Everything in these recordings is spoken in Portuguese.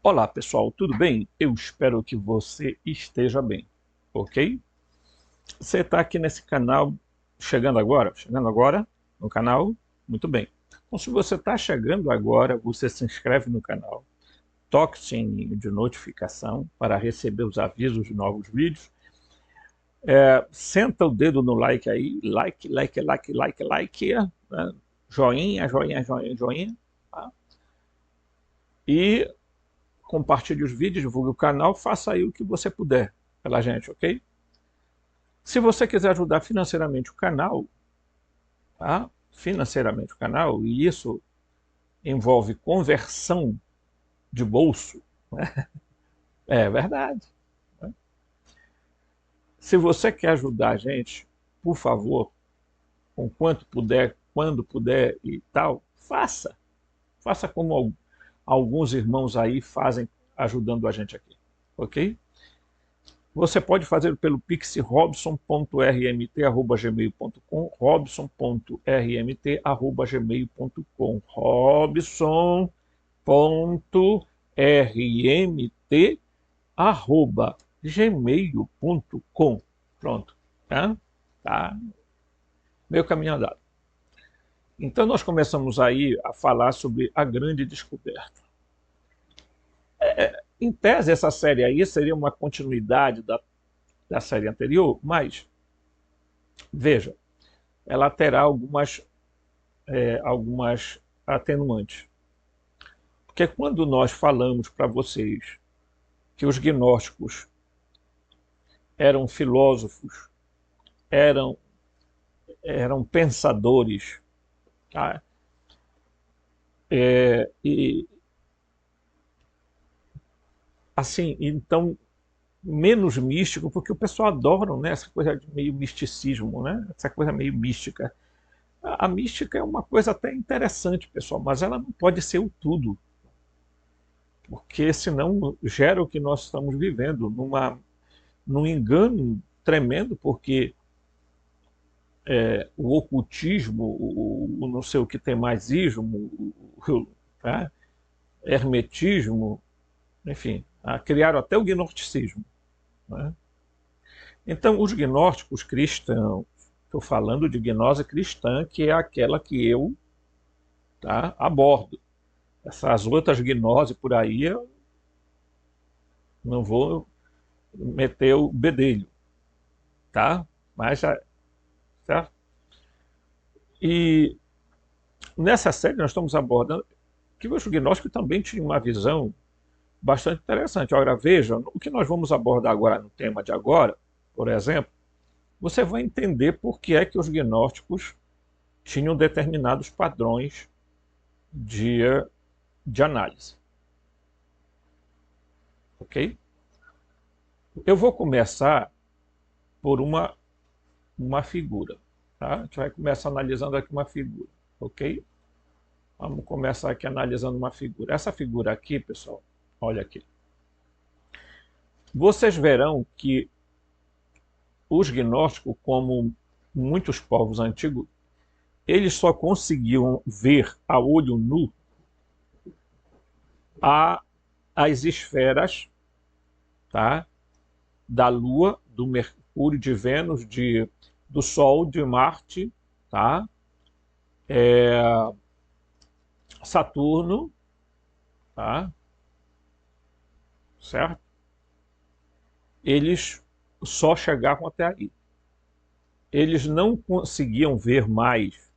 Olá pessoal, tudo bem? Eu espero que você esteja bem, ok? Você está aqui nesse canal chegando agora no canal? Muito bem. Então se você está chegando agora, você se inscreve no canal, toque o sininho de notificação para receber os avisos de novos vídeos, senta o dedo no like aí, like, né? Joinha, joinha, joinha, joinha, tá? E compartilhe os vídeos, divulgue o canal, faça aí o que você puder pela gente, ok? Se você quiser ajudar financeiramente o canal, tá? Financeiramente o canal, e isso envolve conversão de bolso, né? É verdade, né? Se você quer ajudar a gente, por favor, com quanto puder, quando puder e tal, faça. Faça como alguns irmãos aí fazem ajudando a gente aqui, ok? Você pode fazer pelo Pix robson.rmt@gmail.com, robson.rmt@gmail.com, robson.rmt@gmail.com. Pronto, tá? Tá, meio caminho andado. Então nós começamos aí a falar sobre a grande descoberta. Em tese, essa série aí seria uma continuidade da série anterior, mas, veja, ela terá algumas atenuantes. Porque quando nós falamos para vocês que os gnósticos eram filósofos, eram, eram pensadores, tá? E assim, então, menos místico, porque o pessoal adora, né, essa coisa de meio misticismo, né, essa coisa meio mística. A mística é uma coisa até interessante, pessoal, mas ela não pode ser o tudo, porque senão gera o que nós estamos vivendo, num engano tremendo, porque o ocultismo, o não sei o que tem mais ismo, tá? Hermetismo, enfim, criaram até o gnosticismo, né? Então, os gnósticos cristãos, estou falando de gnose cristã, que é aquela que eu, tá, abordo. Essas outras gnoses por aí, eu não vou meter o bedelho, tá? Mas, certo? E nessa série nós estamos abordando que os gnósticos também tinham uma visão bastante interessante. Agora, vejam, o que nós vamos abordar agora no tema de agora, por exemplo, você vai entender por que é que os gnósticos tinham determinados padrões de, de análise. Ok? Eu vou começar por uma figura. Tá? A gente vai começar analisando aqui uma figura. Ok? Vamos começar aqui analisando uma figura. Essa figura aqui, pessoal, olha aqui. Vocês verão que os gnósticos, como muitos povos antigos, eles só conseguiam ver a olho nu as esferas, tá? Da Lua, do Mercúrio, de Vênus, do Sol, de Marte, tá? Saturno, tá? Certo? Eles só chegavam até aí. Eles não conseguiam ver mais,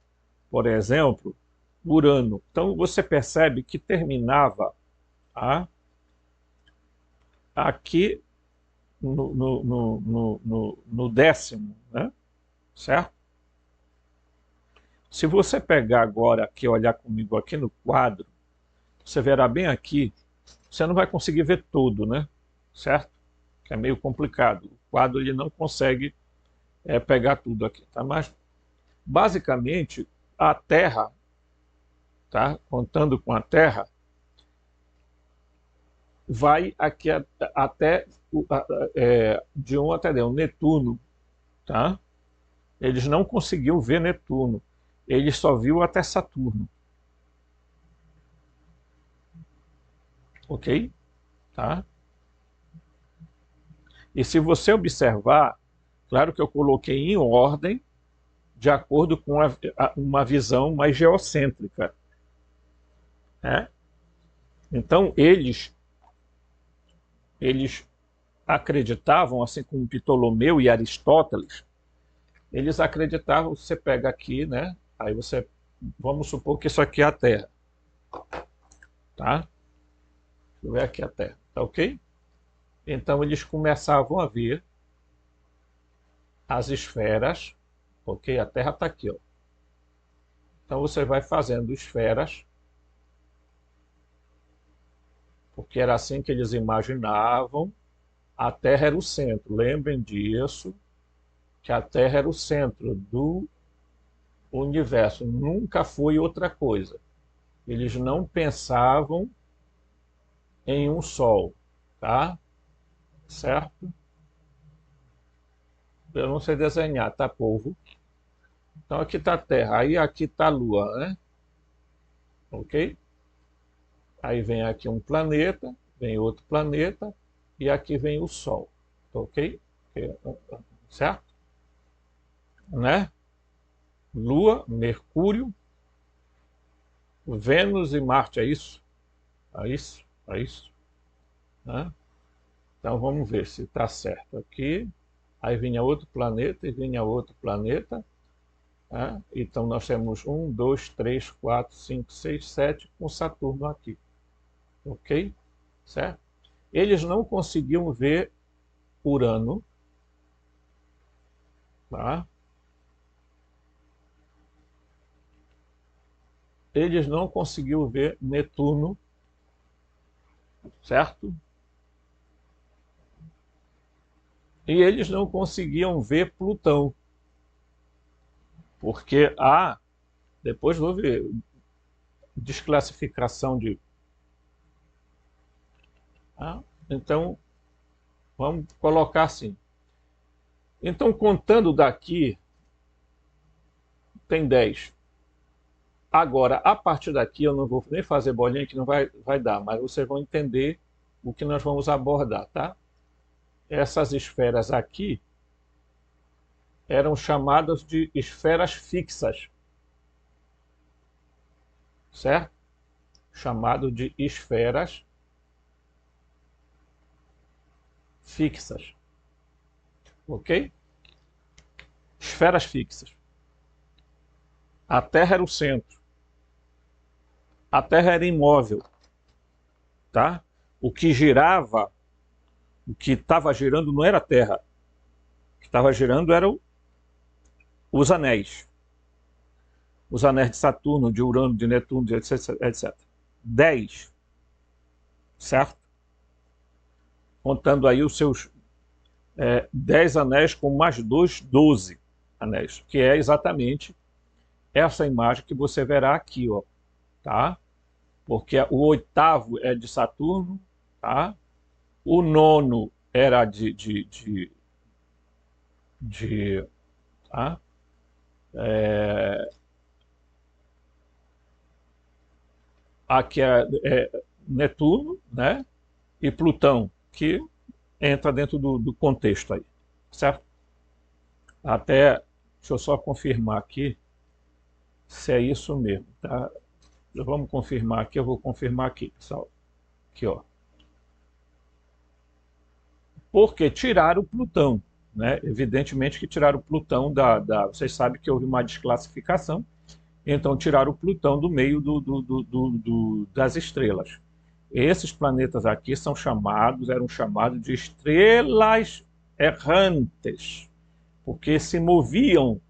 por exemplo, Urano. Então você percebe que terminava, tá? Aqui no décimo, né? Certo? Se você pegar agora aqui, olhar comigo aqui no quadro, você verá bem aqui, você não vai conseguir ver tudo, né? Certo? Que é meio complicado. O quadro ele não consegue pegar tudo aqui, tá? Mas basicamente a Terra, tá? Contando com a Terra, vai aqui até de 1 até 10, o Netuno, tá? Eles não conseguiam ver Netuno, eles só viu até Saturno, ok? tá? E se você observar, claro que eu coloquei em ordem, de acordo com uma visão mais geocêntrica, né? Então, eles acreditavam, assim como Ptolomeu e Aristóteles, eles acreditavam, você pega aqui, né? Aí você, vamos supor que isso aqui é a Terra, tá? Deixa eu ver aqui a Terra, tá ok? Então eles começavam a ver as esferas, ok? A Terra está aqui, ó. Então você vai fazendo esferas, porque era assim que eles imaginavam. A Terra era o centro, lembrem disso, que a Terra era o centro do universo, nunca foi outra coisa. Eles não pensavam em um Sol, tá? Certo? Eu não sei desenhar, tá, povo? Então aqui está a Terra, aí aqui está a Lua, né? Ok? Aí vem aqui um planeta, vem outro planeta, e aqui vem o Sol, ok? Certo? Né? Lua, Mercúrio, Vênus e Marte, é isso? É isso? É isso? Né? Então vamos ver se está certo aqui. Aí vinha outro planeta e vinha outro planeta. Né? Então nós temos 1, 2, 3, 4, 5, 6, 7 com Saturno aqui. Ok? Certo? Eles não conseguiam ver Urano. Tá? Eles não conseguiam ver Netuno. Certo? E eles não conseguiam ver Plutão. Porque depois houve desclassificação de. Então, vamos colocar assim. Então, contando daqui, tem 10. Agora, a partir daqui, eu não vou nem fazer bolinha, que não vai dar, mas vocês vão entender o que nós vamos abordar, tá? Essas esferas aqui eram chamadas de esferas fixas, certo? Chamado de esferas fixas, ok? Esferas fixas. A Terra era o centro. A Terra era imóvel, tá? O que girava, o que estava girando não era a Terra. O que estava girando eram os anéis. Os anéis de Saturno, de Urano, de Netuno, etc. 10, certo? Contando aí os seus 10 anéis com mais 2, 12 anéis, que é exatamente essa imagem que você verá aqui, ó, tá? Porque o oitavo é de Saturno, tá? O nono era tá? Aqui é Netuno, né? E Plutão, que entra dentro do contexto aí, certo? Até, deixa eu só confirmar aqui se é isso mesmo, tá? Vamos confirmar aqui, eu vou confirmar aqui, pessoal. Aqui, ó. Porque tiraram o Plutão, né? Evidentemente que tiraram o Plutão vocês sabem que houve uma desclassificação, então tiraram o Plutão do meio das estrelas. Esses planetas aqui eram chamados de estrelas errantes, porque se moviam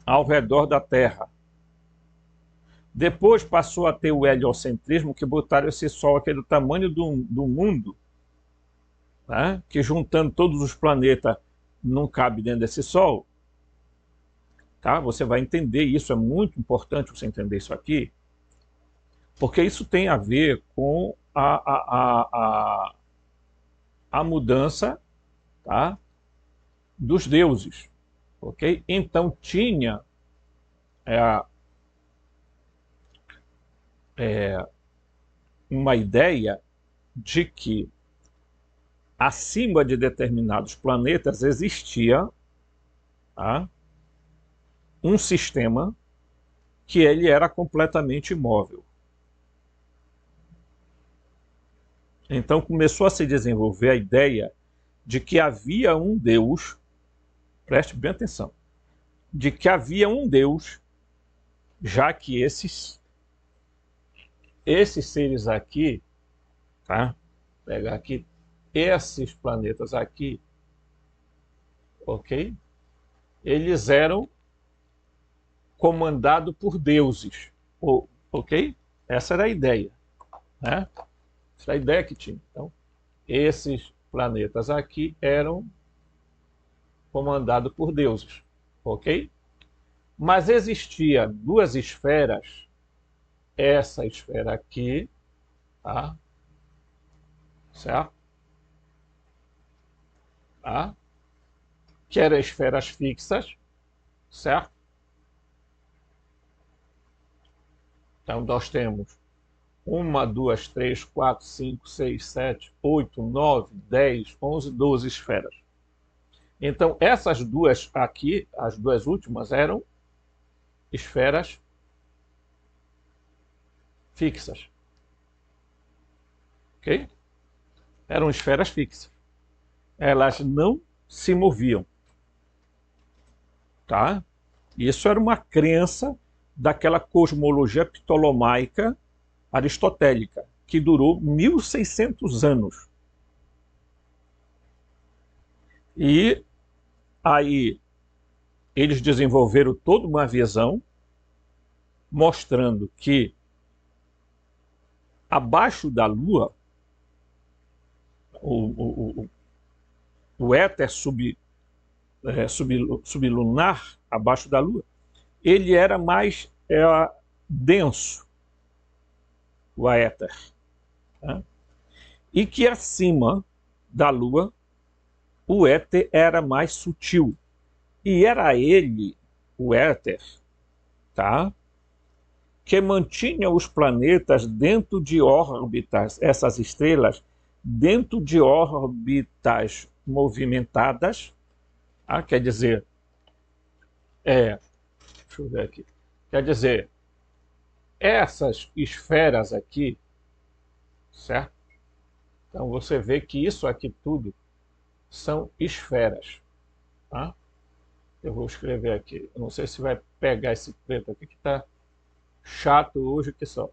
ao redor da Terra. Depois passou a ter o heliocentrismo, que botaram esse Sol aqui do tamanho do mundo, né? Que juntando todos os planetas não cabe dentro desse Sol. Tá? Você vai entender isso, é muito importante você entender isso aqui, porque isso tem a ver com a mudança, tá? Dos deuses. Ok? Então tinha uma ideia de que acima de determinados planetas existia, tá, um sistema que ele era completamente imóvel. Então começou a se desenvolver a ideia de que havia um Deus, preste bem atenção, de que havia um Deus, já que esses seres aqui, tá? Pegar aqui, esses planetas aqui, ok? Eles eram comandados por deuses, ok? Essa era a ideia, né? Essa era a ideia que tinha. Então, esses planetas aqui eram comandados por deuses, ok? Mas existia duas esferas, essa esfera aqui, tá? Certo? Tá? Que eram esferas fixas, certo? Então nós temos 1, 2, 3, 4, 5, 6, 7, 8, 9, 10, 11, 12 esferas. Então essas duas aqui, as duas últimas, eram esferas fixas. Ok? Eram esferas fixas. Elas não se moviam. Tá? Isso era uma crença daquela cosmologia ptolomaica aristotélica, que durou 1600 anos. E aí eles desenvolveram toda uma visão mostrando que abaixo da Lua, o éter sublunar abaixo da Lua, ele era mais denso, o éter, tá? E que acima da Lua o éter era mais sutil, e era ele, o éter, tá, que mantinha os planetas dentro de órbitas, essas estrelas, dentro de órbitas movimentadas, tá? Quer dizer, deixa eu ver aqui, quer dizer, essas esferas aqui, certo? Então você vê que isso aqui tudo são esferas, tá? Eu vou escrever aqui, eu não sei se vai pegar esse preto aqui que está chato hoje que só.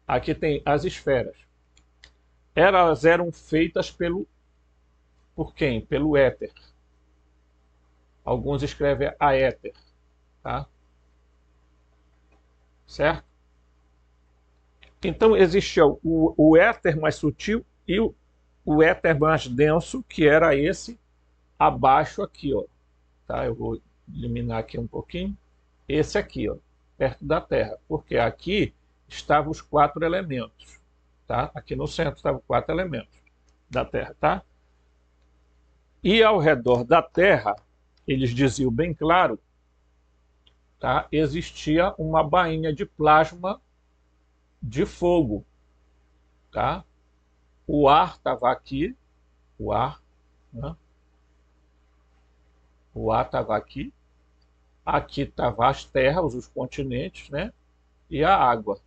Aqui tem as esferas. Elas eram feitas por quem? Pelo éter. Alguns escrevem a éter, tá? Certo? Então existia o éter mais sutil e o éter mais denso, que era esse abaixo aqui, ó. Tá? Eu vou eliminar aqui um pouquinho. Esse aqui, ó, perto da Terra, porque aqui estavam os 4 elementos, tá? Aqui no centro estavam 4 elementos da Terra, tá? E ao redor da Terra, eles diziam bem claro, tá? Existia uma bainha de plasma de fogo, tá? O ar estava aqui, o ar, né? O ar estava aqui. Aqui estavam as terras, os continentes, né? E a água.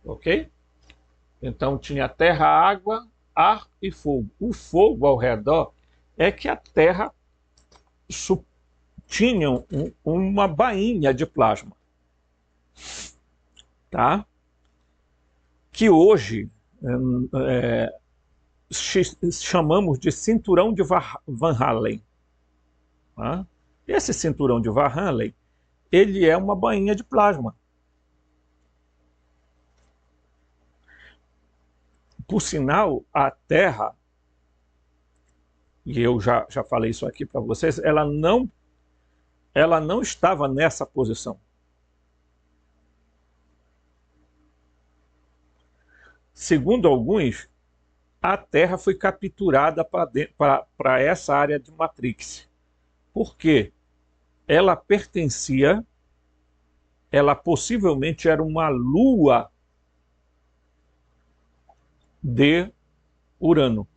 Ok? Então tinha terra, água, ar e fogo. O fogo ao redor é que a Terra tinha uma bainha de plasma, tá? Que hoje chamamos de cinturão de Van Allen. Tá? Esse cinturão de Van Allen, ele é uma bainha de plasma. Por sinal, a Terra, e eu já falei isso aqui para vocês, ela não estava nessa posição. Segundo alguns, a Terra foi capturada para essa área de Matrix. Por quê? Ela possivelmente era uma lua de Urano.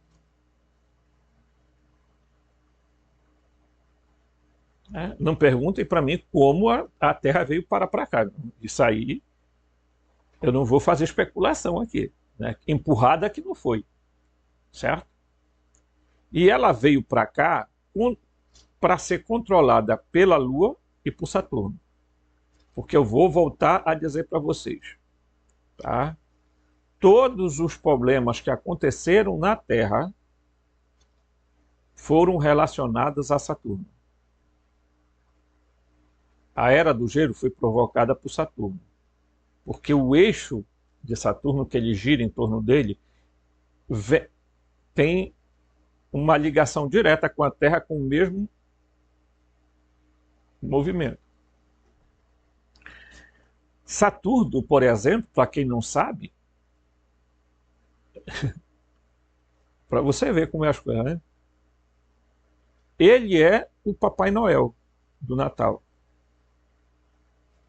Não perguntem para mim como a Terra veio para cá. Isso aí eu não vou fazer especulação aqui. Né? Empurrada que não foi. Certo? E ela veio para cá para ser controlada pela Lua e por Saturno. Porque eu vou voltar a dizer para vocês. Tá? Todos os problemas que aconteceram na Terra foram relacionados a Saturno. A Era do Gelo foi provocada por Saturno. Porque o eixo de Saturno, que ele gira em torno dele, tem uma ligação direta com a Terra com o mesmo movimento. Saturno, por exemplo, para quem não sabe, para você ver como é as coisas, né? Ele é o Papai Noel do Natal.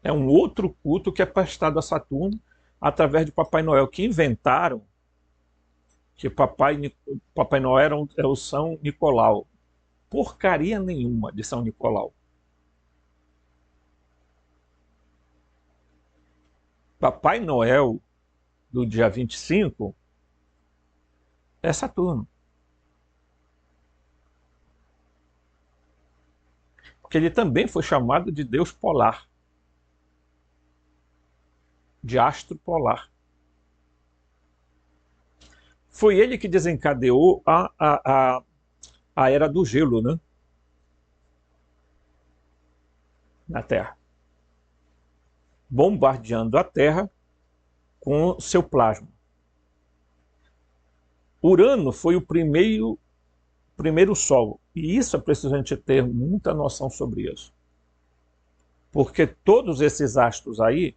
É um outro culto que é prestado a Saturno através de Papai Noel, que inventaram que Papai Noel é o São Nicolau. Porcaria nenhuma de São Nicolau. Papai Noel do dia 25 é Saturno. Porque ele também foi chamado de Deus polar. De astro polar. Foi ele que desencadeou a Era do Gelo, né? Na Terra. Bombardeando a Terra com seu plasma. Urano foi o primeiro Sol. E isso é preciso a gente ter muita noção sobre isso. Porque todos esses astros aí,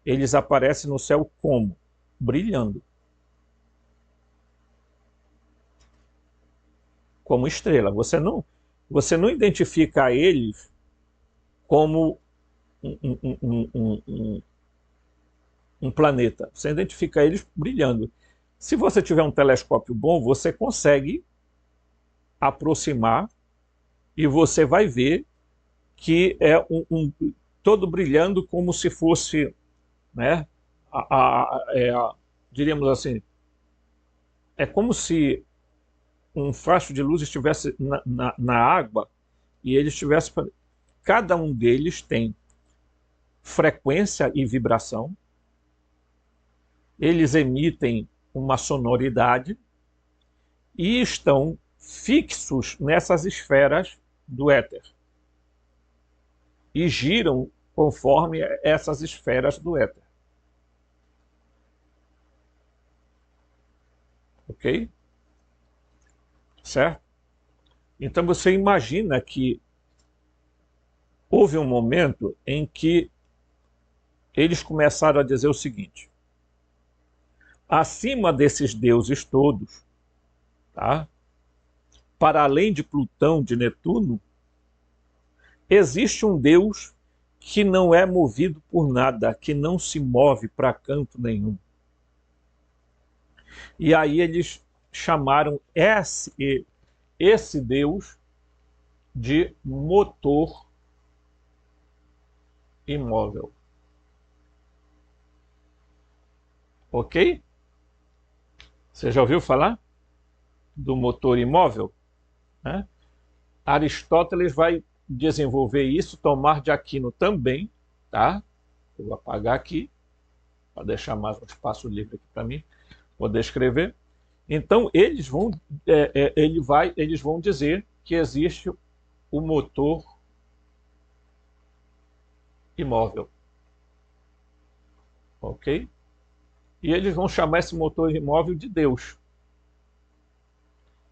eles aparecem no céu como? Brilhando. Como estrela. Você não identifica eles como um planeta. Você identifica eles brilhando. Se você tiver um telescópio bom, você consegue aproximar e você vai ver que é todo brilhando como se fosse, né, diríamos assim, é como se um facho de luz estivesse na água e ele estivesse... Cada um deles tem frequência e vibração, eles emitem uma sonoridade e estão fixos nessas esferas do éter e giram conforme essas esferas do éter. Ok? Certo? Então você imagina que houve um momento em que eles começaram a dizer o seguinte: acima desses deuses todos, tá? Para além de Plutão, de Netuno, existe um Deus que não é movido por nada, que não se move para canto nenhum. E aí eles chamaram esse Deus de motor imóvel. Ok? Você já ouviu falar do motor imóvel? Né? Aristóteles vai desenvolver isso, Tomás de Aquino também, tá? Eu vou apagar aqui para deixar mais um espaço livre aqui para mim poder escrever. Então eles vão dizer que existe o motor imóvel, ok? E eles vão chamar esse motor imóvel de Deus.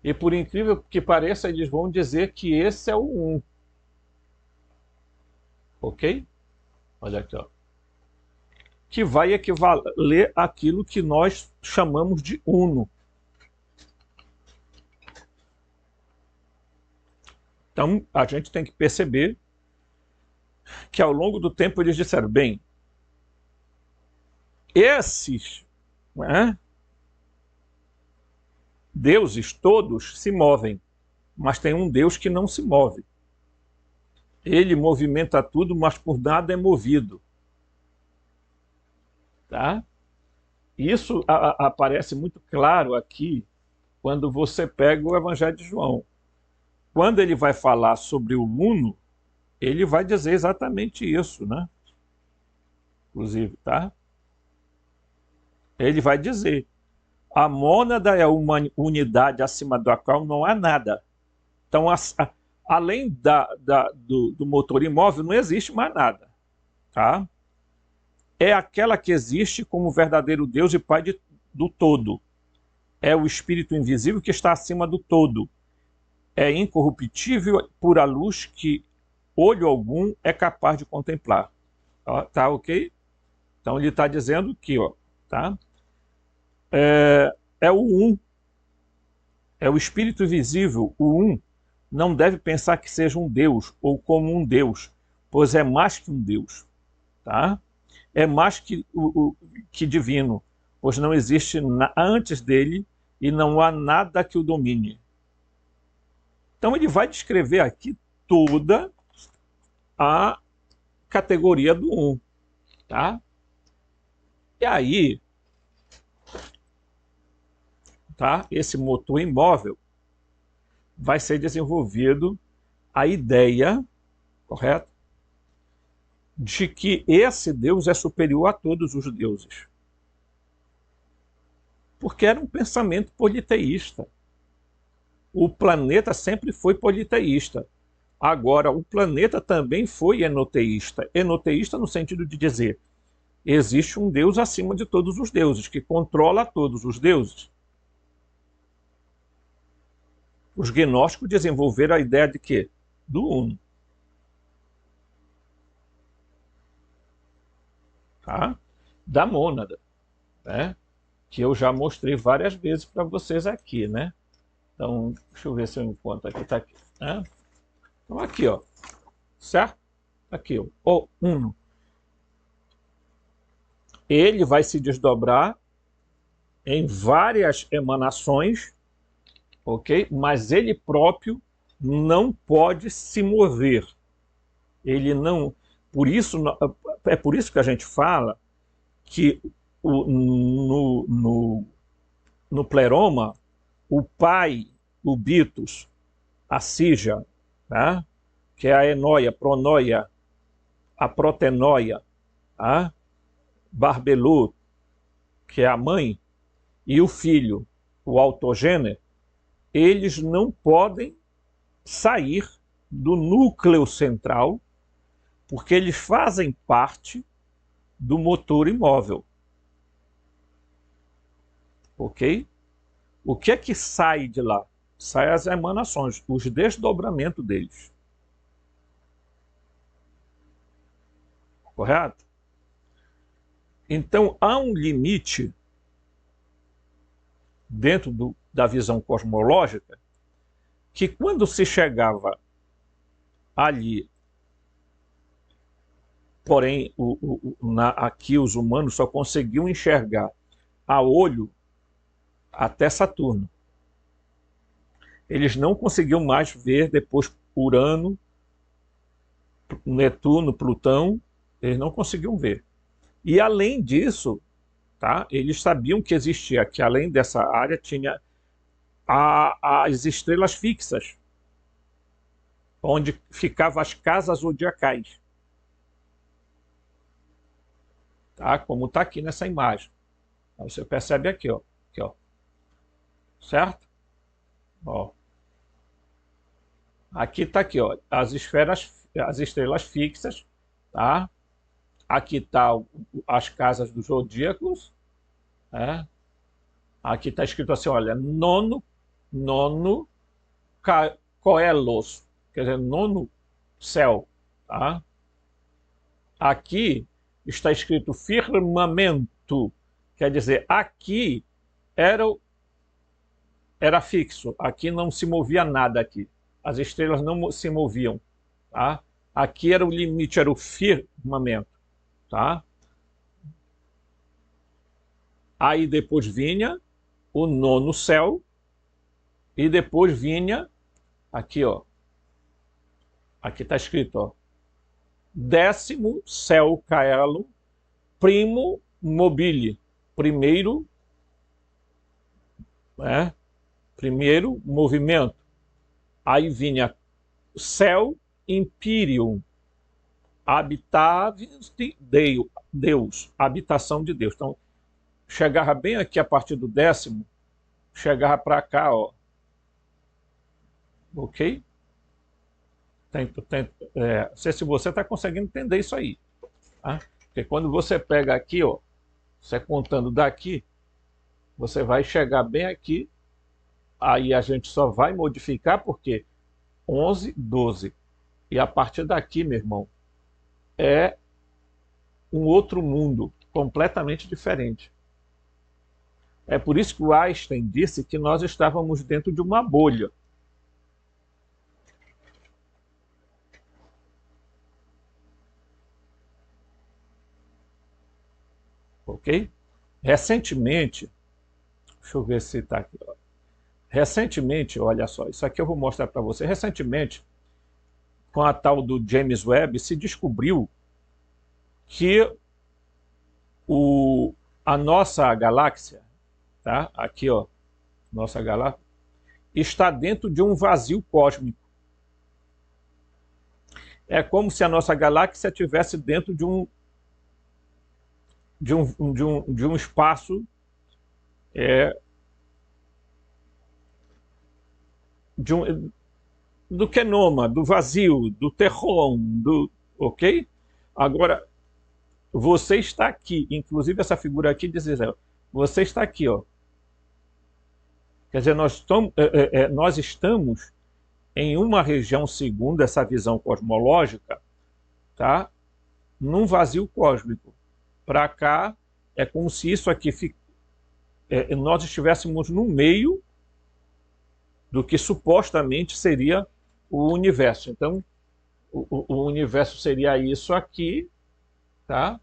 E por incrível que pareça, eles vão dizer que esse é o um. Ok? Olha aqui, ó. Que vai equivaler àquilo que nós chamamos de uno. Então, a gente tem que perceber que ao longo do tempo eles disseram, bem, esses, né, deuses todos se movem, mas tem um Deus que não se move. Ele movimenta tudo, mas por nada é movido. Tá? Isso aparece muito claro aqui quando você pega o Evangelho de João. Quando ele vai falar sobre o uno, ele vai dizer exatamente isso, né? Inclusive, tá? Ele vai dizer: a mônada é uma unidade acima da qual não há nada. Então, além do motor imóvel, não existe mais nada. Tá? É aquela que existe como verdadeiro Deus e Pai do todo. É o Espírito invisível que está acima do todo. É incorruptível, pura luz que olho algum é capaz de contemplar. Ó, tá ok? Então ele está dizendo aqui, ó, tá? É o um. É o Espírito visível, o um. Não deve pensar que seja um Deus ou como um Deus, pois é mais que um Deus. Tá? É mais que divino, pois não existe antes dele e não há nada que o domine. Então ele vai descrever aqui toda a categoria do um. Tá? E aí, tá? Esse motor imóvel vai ser desenvolvido a ideia, correto? De que esse Deus é superior a todos os deuses. Porque era um pensamento politeísta. O planeta sempre foi politeísta. Agora, o planeta também foi enoteísta. Enoteísta no sentido de dizer, existe um Deus acima de todos os deuses, que controla todos os deuses. Os gnósticos desenvolveram a ideia de quê? Do uno. Tá? Da mônada, né? Que eu já mostrei várias vezes para vocês aqui, né? Então, deixa eu ver se eu encontro aqui, tá aqui, né? Então aqui, ó, certo? Aqui, ó, o uno. Ele vai se desdobrar em várias emanações, ok? Mas ele próprio não pode se mover. Ele não... é por isso que a gente fala que no pleroma, o pai, o bitos, a sija, tá? Que é a enóia, pronoia, a protenóia, tá? Barbelu, que é a mãe, e o filho, o autogênero, eles não podem sair do núcleo central, porque eles fazem parte do motor imóvel. Ok? O que é que sai de lá? Sai as emanações, os desdobramentos deles. Correto? Então, há um limite dentro da visão cosmológica que quando se chegava ali, porém, aqui os humanos só conseguiam enxergar a olho até Saturno. Eles não conseguiam mais ver depois Urano, Netuno, Plutão, eles não conseguiam ver. E além disso, tá, eles sabiam que existia, que além dessa área tinha as estrelas fixas, onde ficavam as casas zodiacais. Tá? Como está aqui nessa imagem. Então, você percebe aqui, ó. Aqui, ó. Certo? Ó. Aqui está aqui, ó, as estrelas fixas, tá? Aqui está as casas dos zodíacos, né? Aqui está escrito assim, olha, nono coelos, quer dizer, nono céu, tá? Aqui está escrito firmamento, quer dizer, aqui era fixo, aqui não se movia nada aqui. As estrelas não se moviam, tá? Aqui era o limite, era o firmamento, tá? Aí depois vinha o nono céu, e depois vinha aqui, ó. Aqui está escrito, ó. 10º céu caelo, primo mobile. Primeiro, né? Primeiro movimento. Aí vinha céu imperium, habitavis de Deus, habitação de Deus. Então, chegava bem aqui a partir do 10º, chegava para cá, ó. Ok? Não sei se você está conseguindo entender isso aí. Tá? Porque quando você pega aqui, ó, você contando daqui, você vai chegar bem aqui, aí a gente só vai modificar porque 11, 12. E a partir daqui, meu irmão, é um outro mundo, completamente diferente. É por isso que o Einstein disse que nós estávamos dentro de uma bolha. Ok? Recentemente, deixa eu ver se está aqui. Ó. Recentemente, olha só, isso aqui eu vou mostrar para você. Recentemente, com a tal do James Webb, se descobriu que a nossa galáxia, tá? Aqui, ó, nossa galáxia, está dentro de um vazio cósmico. É como se a nossa galáxia estivesse dentro de um espaço do quenoma, do vazio, do terron, ok? Agora, você está aqui, inclusive essa figura aqui diz, você está aqui, ó. Quer dizer, nós estamos em uma região, segundo essa visão cosmológica, tá? Num vazio cósmico. Para cá, é como se isso aqui nós estivéssemos no meio do que supostamente seria o universo. Então, o universo seria isso aqui, tá?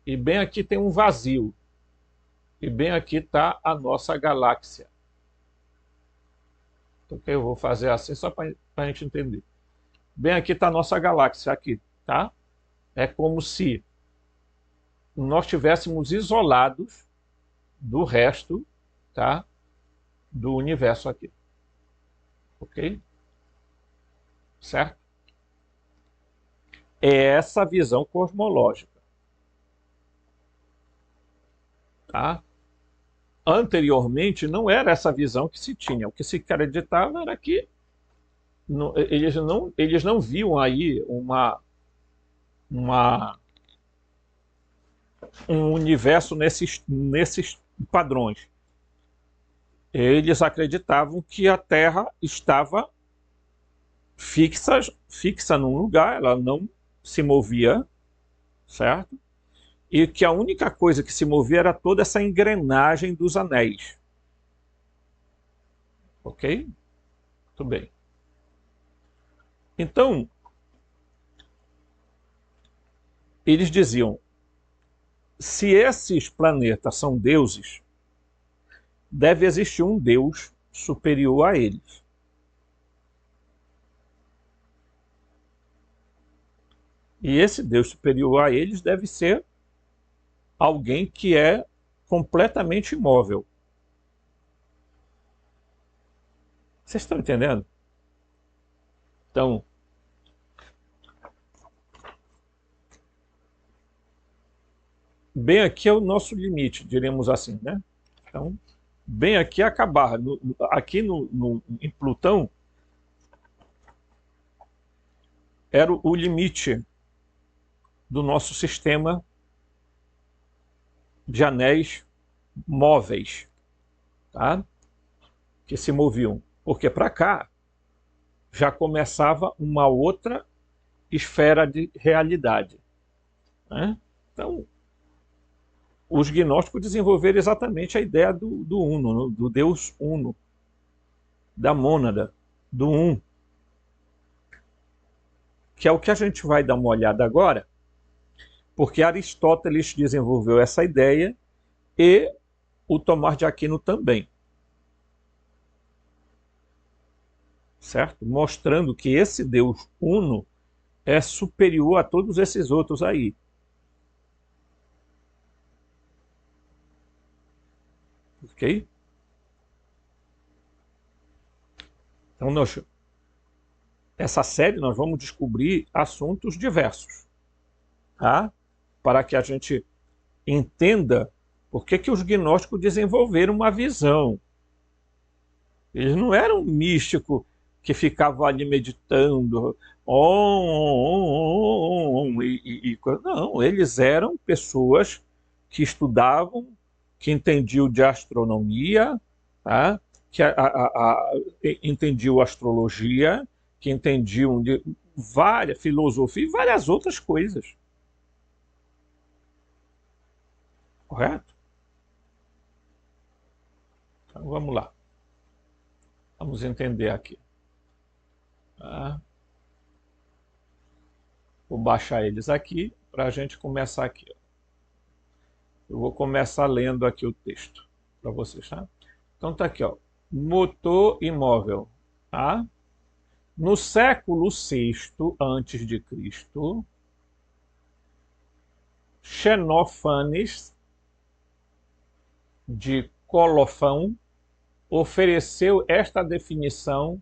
E bem aqui tem um vazio. E bem aqui está a nossa galáxia. Então, eu vou fazer assim só para a gente entender. Bem aqui está a nossa galáxia, aqui, tá? É como se nós estivéssemos isolados do resto, tá? Do universo aqui. Ok? Certo? É essa visão cosmológica. Tá? Anteriormente, não era essa visão que se tinha. O que se acreditava era que eles não viam aí um universo nesses padrões. Eles acreditavam que a Terra estava fixa num lugar, ela não se movia, certo? E que a única coisa que se movia era toda essa engrenagem dos anéis. Ok? Muito bem. Então, eles diziam, se esses planetas são deuses, deve existir um Deus superior a eles. E esse Deus superior a eles deve ser alguém que é completamente imóvel. Vocês estão entendendo? Então, bem aqui é o nosso limite, diremos assim, né? Então, bem aqui é acabar. Aqui em Plutão, era o limite do nosso sistema de anéis móveis, tá? Que se moviam. Porque para cá já começava uma outra esfera de realidade, né? Então, os gnósticos desenvolveram exatamente a ideia do uno, do Deus uno, da mônada, do um, que é o que a gente vai dar uma olhada agora, porque Aristóteles desenvolveu essa ideia e o Tomás de Aquino também. certo? Mostrando que esse Deus uno é superior a todos esses outros aí. Ok? Então, essa série nós vamos descobrir assuntos diversos, tá? Para que a gente entenda por que que os gnósticos desenvolveram uma visão. Eles não eram místicos que ficavam ali meditando, não, eles eram pessoas que estudavam, que entendiam de astronomia, tá? Que entendiam astrologia, que entendiam de várias filosofia e várias outras coisas, correto? Então vamos lá, vamos entender aqui. Tá? Vou baixar eles aqui para a gente começar aqui. Eu vou começar lendo aqui o texto para vocês, tá? Então tá aqui, ó. Motor imóvel, tá? No século VI a.C., Xenófanes de Colofão ofereceu esta definição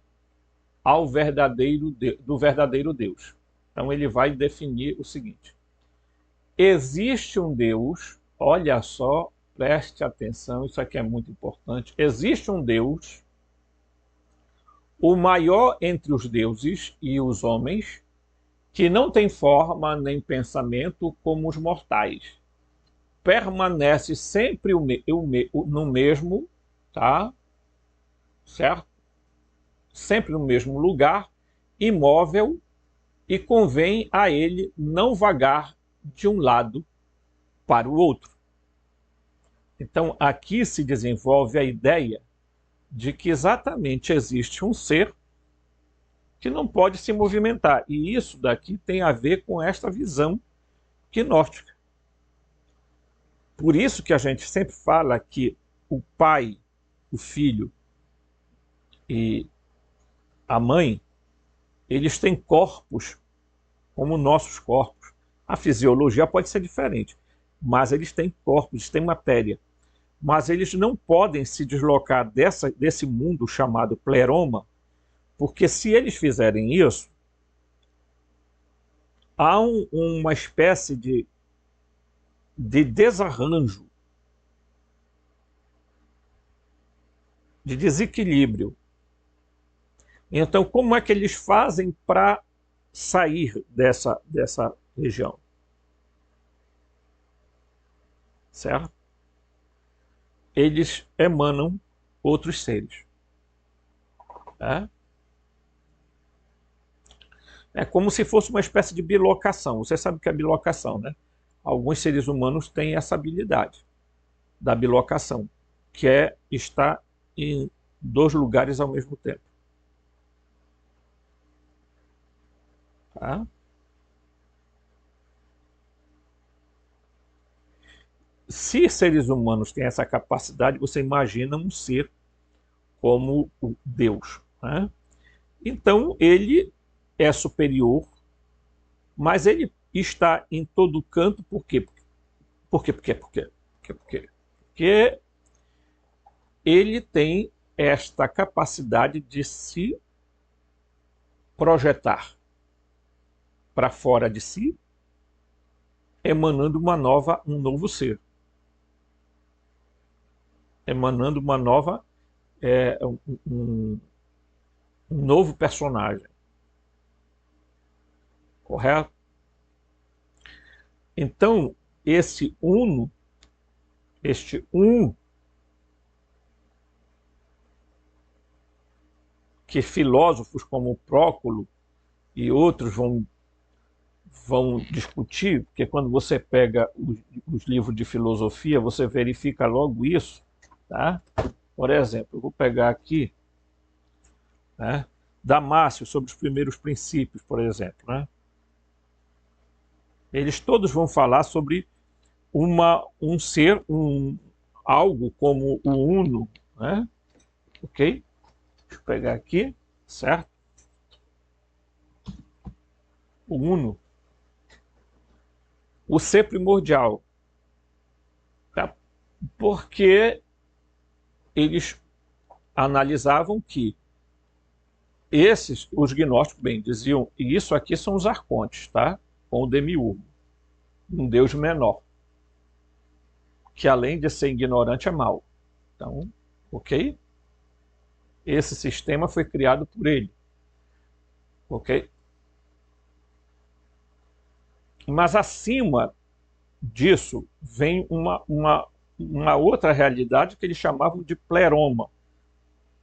do verdadeiro Deus. Então ele vai definir o seguinte: existe um Deus, olha só, preste atenção, isso aqui é muito importante. Existe um Deus, o maior entre os deuses e os homens, que não tem forma nem pensamento como os mortais. Permanece sempre no mesmo, tá? Certo? Sempre no mesmo lugar, imóvel, e convém a ele não vagar de um lado para o outro. Então, aqui se desenvolve a ideia de que exatamente existe um ser que não pode se movimentar. E isso daqui tem a ver com esta visão gnóstica. Por isso que a gente sempre fala que o pai, o filho e a mãe, eles têm corpos como nossos corpos. A fisiologia pode ser diferente, mas eles têm corpos, eles têm matéria. Mas eles não podem se deslocar desse mundo chamado pleroma, porque se eles fizerem isso, há uma espécie de desarranjo, de desequilíbrio. Então, como é que eles fazem para sair dessa região? Certo? Eles emanam outros seres. Tá? É como se fosse uma espécie de bilocação. Você sabe o que é bilocação, né? Alguns seres humanos têm essa habilidade da bilocação, que é estar em dois lugares ao mesmo tempo. Tá? Se seres humanos têm essa capacidade, você imagina um ser como o Deus. Né? Então, ele é superior, mas ele está em todo canto, por quê? Porque ele tem esta capacidade de se projetar para fora de si, emanando um novo ser. Emanando uma nova, um novo personagem. Correto? Então, este um que filósofos como Próculo e outros vão discutir, porque quando você pega os livros de filosofia, você verifica logo isso. Tá? Por exemplo, eu vou pegar aqui, né, Damácio sobre os primeiros princípios, por exemplo. Né? Eles todos vão falar sobre um ser, algo como o uno, né? Ok? Deixa eu pegar aqui, certo? o uno, o ser primordial, tá? Porque eles analisavam que os gnósticos, bem, diziam, e isso aqui são os arcontes, tá? Com o demiurgo, um deus menor, que além de ser ignorante é mau. Então, ok? Esse sistema foi criado por ele, ok? Mas acima disso vem uma outra realidade que eles chamavam de pleroma,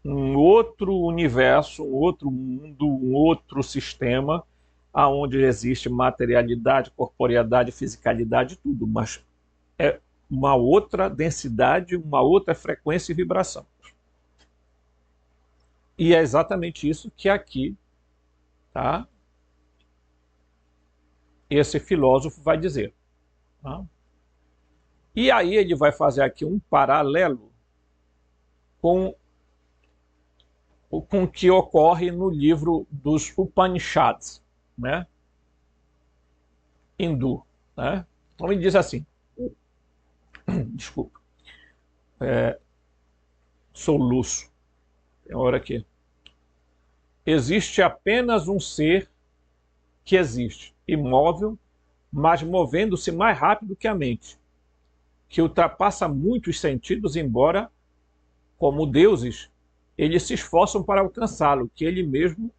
um outro universo, um outro mundo, um outro sistema, aonde existe materialidade, corporeidade, fisicalidade, tudo, mas é uma outra densidade, uma outra frequência e vibração. E é exatamente isso que aqui, tá, esse filósofo vai dizer. Tá? E aí ele vai fazer aqui um paralelo com o que ocorre no livro dos Upanishads, né? Hindu. Né? Então ele diz assim, desculpa, soluço, tem hora aqui. Existe apenas um ser que existe, imóvel, mas movendo-se mais rápido que a mente, que ultrapassa muitos sentidos, embora, como deuses, eles se esforçam para alcançá-lo, que ele mesmo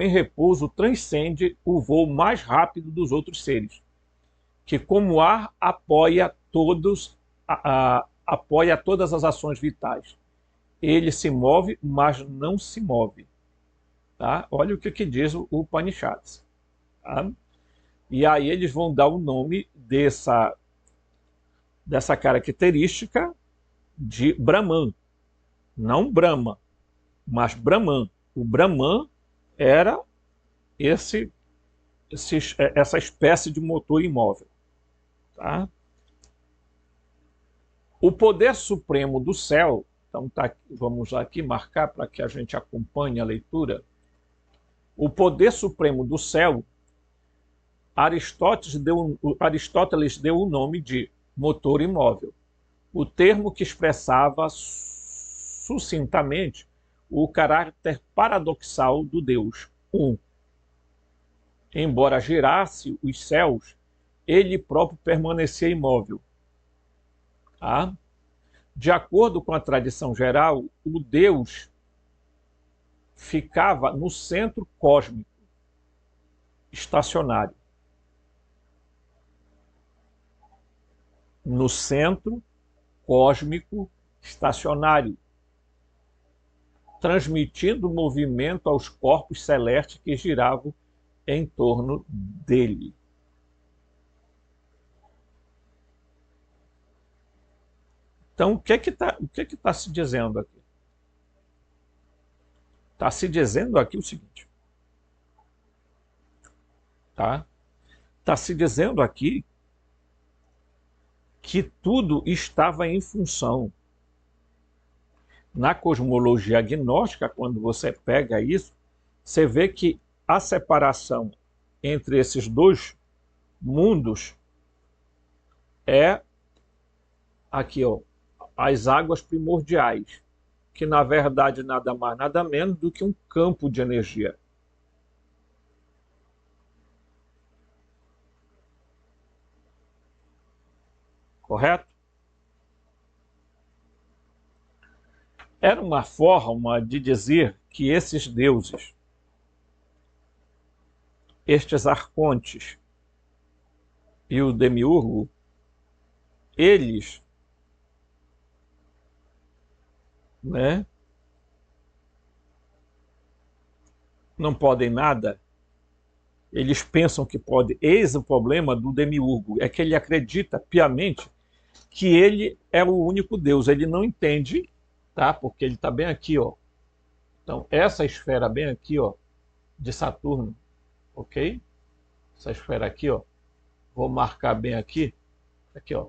em repouso transcende o voo mais rápido dos outros seres, que como o ar apoia todas as ações vitais. Ele se move, mas não se move. Tá? Olha o que diz o Upanishads. Tá? E aí eles vão dar o nome dessa característica de Brahman. Não Brahma, mas Brahman. O Brahman era essa espécie de motor imóvel. Tá? O poder supremo do céu, então vamos aqui marcar para que a gente acompanhe a leitura. O poder supremo do céu, Aristóteles deu o nome de motor imóvel, o termo que expressava sucintamente o caráter paradoxal do Deus. Embora girasse os céus, ele próprio permanecia imóvel. Tá? De acordo com a tradição geral, o Deus ficava no centro cósmico, estacionário. No centro cósmico estacionário, transmitindo movimento aos corpos celestes que giravam em torno dele. Então, o que está se dizendo aqui? Está se dizendo aqui o seguinte. Tá? Está se dizendo aqui que tudo estava em função. Na cosmologia agnóstica, quando você pega isso, você vê que a separação entre esses dois mundos é aqui, ó, as águas primordiais, que na verdade nada mais, nada menos do que um campo de energia. Correto? Era uma forma de dizer que esses deuses, estes arcontes e o demiurgo, eles, né, não podem nada, eles pensam que podem. Eis o problema do demiurgo, é que ele acredita piamente que ele é o único Deus, ele não entende, tá? Porque ele está bem aqui, ó. Então, essa esfera bem aqui, ó, de Saturno, ok? Essa esfera aqui, ó, vou marcar bem aqui, ó,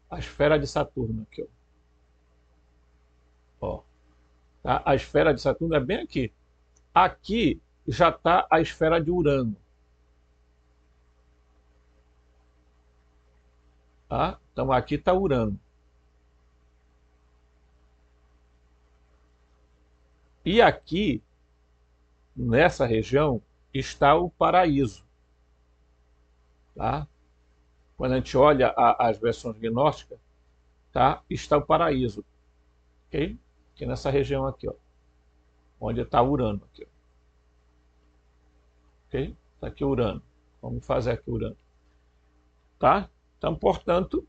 a esfera de Saturno, aqui, ó. Tá? A esfera de Saturno é bem aqui. Aqui já está a esfera de Urano. Tá? Então aqui está Urano. E aqui, nessa região, está o paraíso. Tá? Quando a gente olha as versões gnósticas, tá? Está o paraíso. Okay? Aqui nessa região aqui, ó, onde está Urano. Aqui, ok? Está aqui Urano. Vamos fazer aqui Urano. Tá? Então, portanto,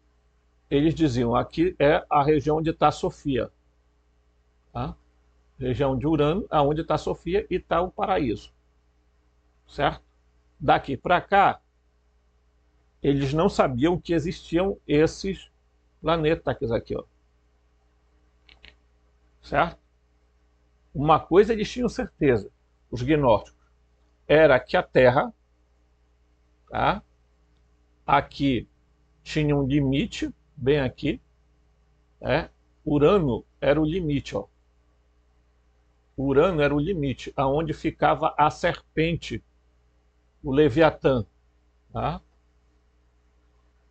eles diziam, aqui é a região onde está Sofia. Tá? Região de Urano, aonde está Sofia e está o paraíso. Certo? Daqui para cá, eles não sabiam que existiam esses planetas aqui, ó. Certo? Uma coisa eles tinham certeza, os gnósticos, era que a Terra, tá? Aqui tinha um limite, bem aqui, Urano era o limite, ó. Urano era o limite, aonde ficava a serpente, o Leviatã, tá?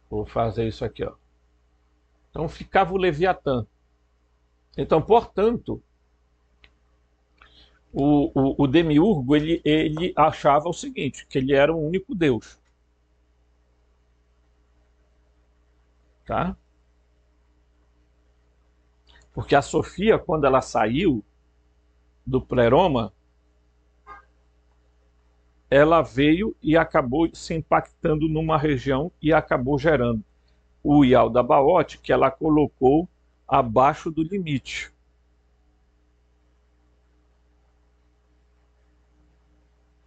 Vou fazer isso aqui, ó. Então ficava o Leviatã. Então, portanto, o demiurgo ele achava o seguinte, que ele era o único Deus. Tá? Porque a Sofia, quando ela saiu do pleroma, ela veio e acabou se impactando numa região e acabou gerando o Yaldabaoth, que ela colocou abaixo do limite.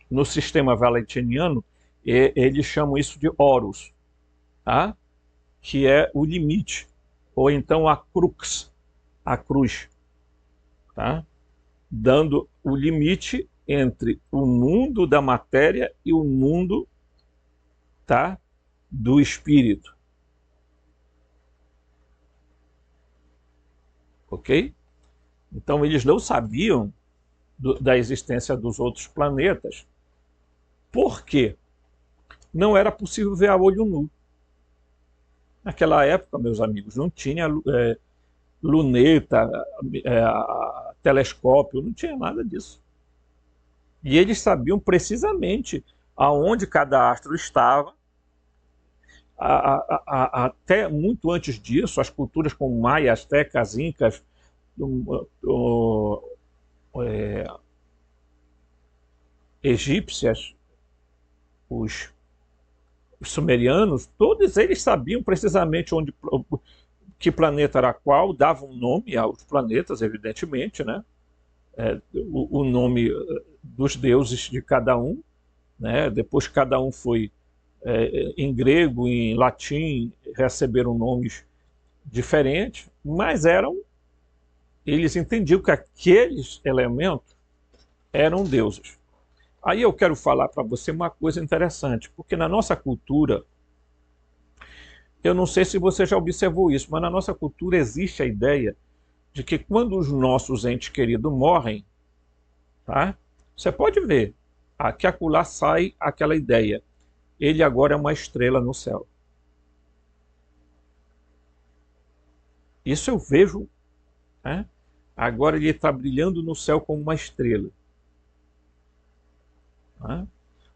No sistema valentiniano, eles chamam isso de Horus, tá? Que é o limite, ou então a crux, a cruz, tá? Dando o limite entre o mundo da matéria e o mundo, tá, do espírito. Ok? Então eles não sabiam da existência dos outros planetas. Por quê? Não era possível ver a olho nu. Naquela época, meus amigos, não tinha luneta, telescópio, não tinha nada disso. E eles sabiam precisamente aonde cada astro estava. Até muito antes disso, as culturas como maia, astecas, incas, egípcias, os sumerianos, todos eles sabiam precisamente onde, que planeta era qual, davam nome aos planetas, evidentemente, né? O nome dos deuses de cada um, né? Depois cada um foi em grego, em latim, receberam nomes diferentes, mas eles entendiam que aqueles elementos eram deuses. Aí eu quero falar para você uma coisa interessante, porque na nossa cultura, eu não sei se você já observou isso, mas na nossa cultura existe a ideia de que quando os nossos entes queridos morrem, tá? Você pode ver, aqui acolá sai aquela ideia, ele agora é uma estrela no céu. Isso eu vejo, né? Agora ele está brilhando no céu como uma estrela. Né?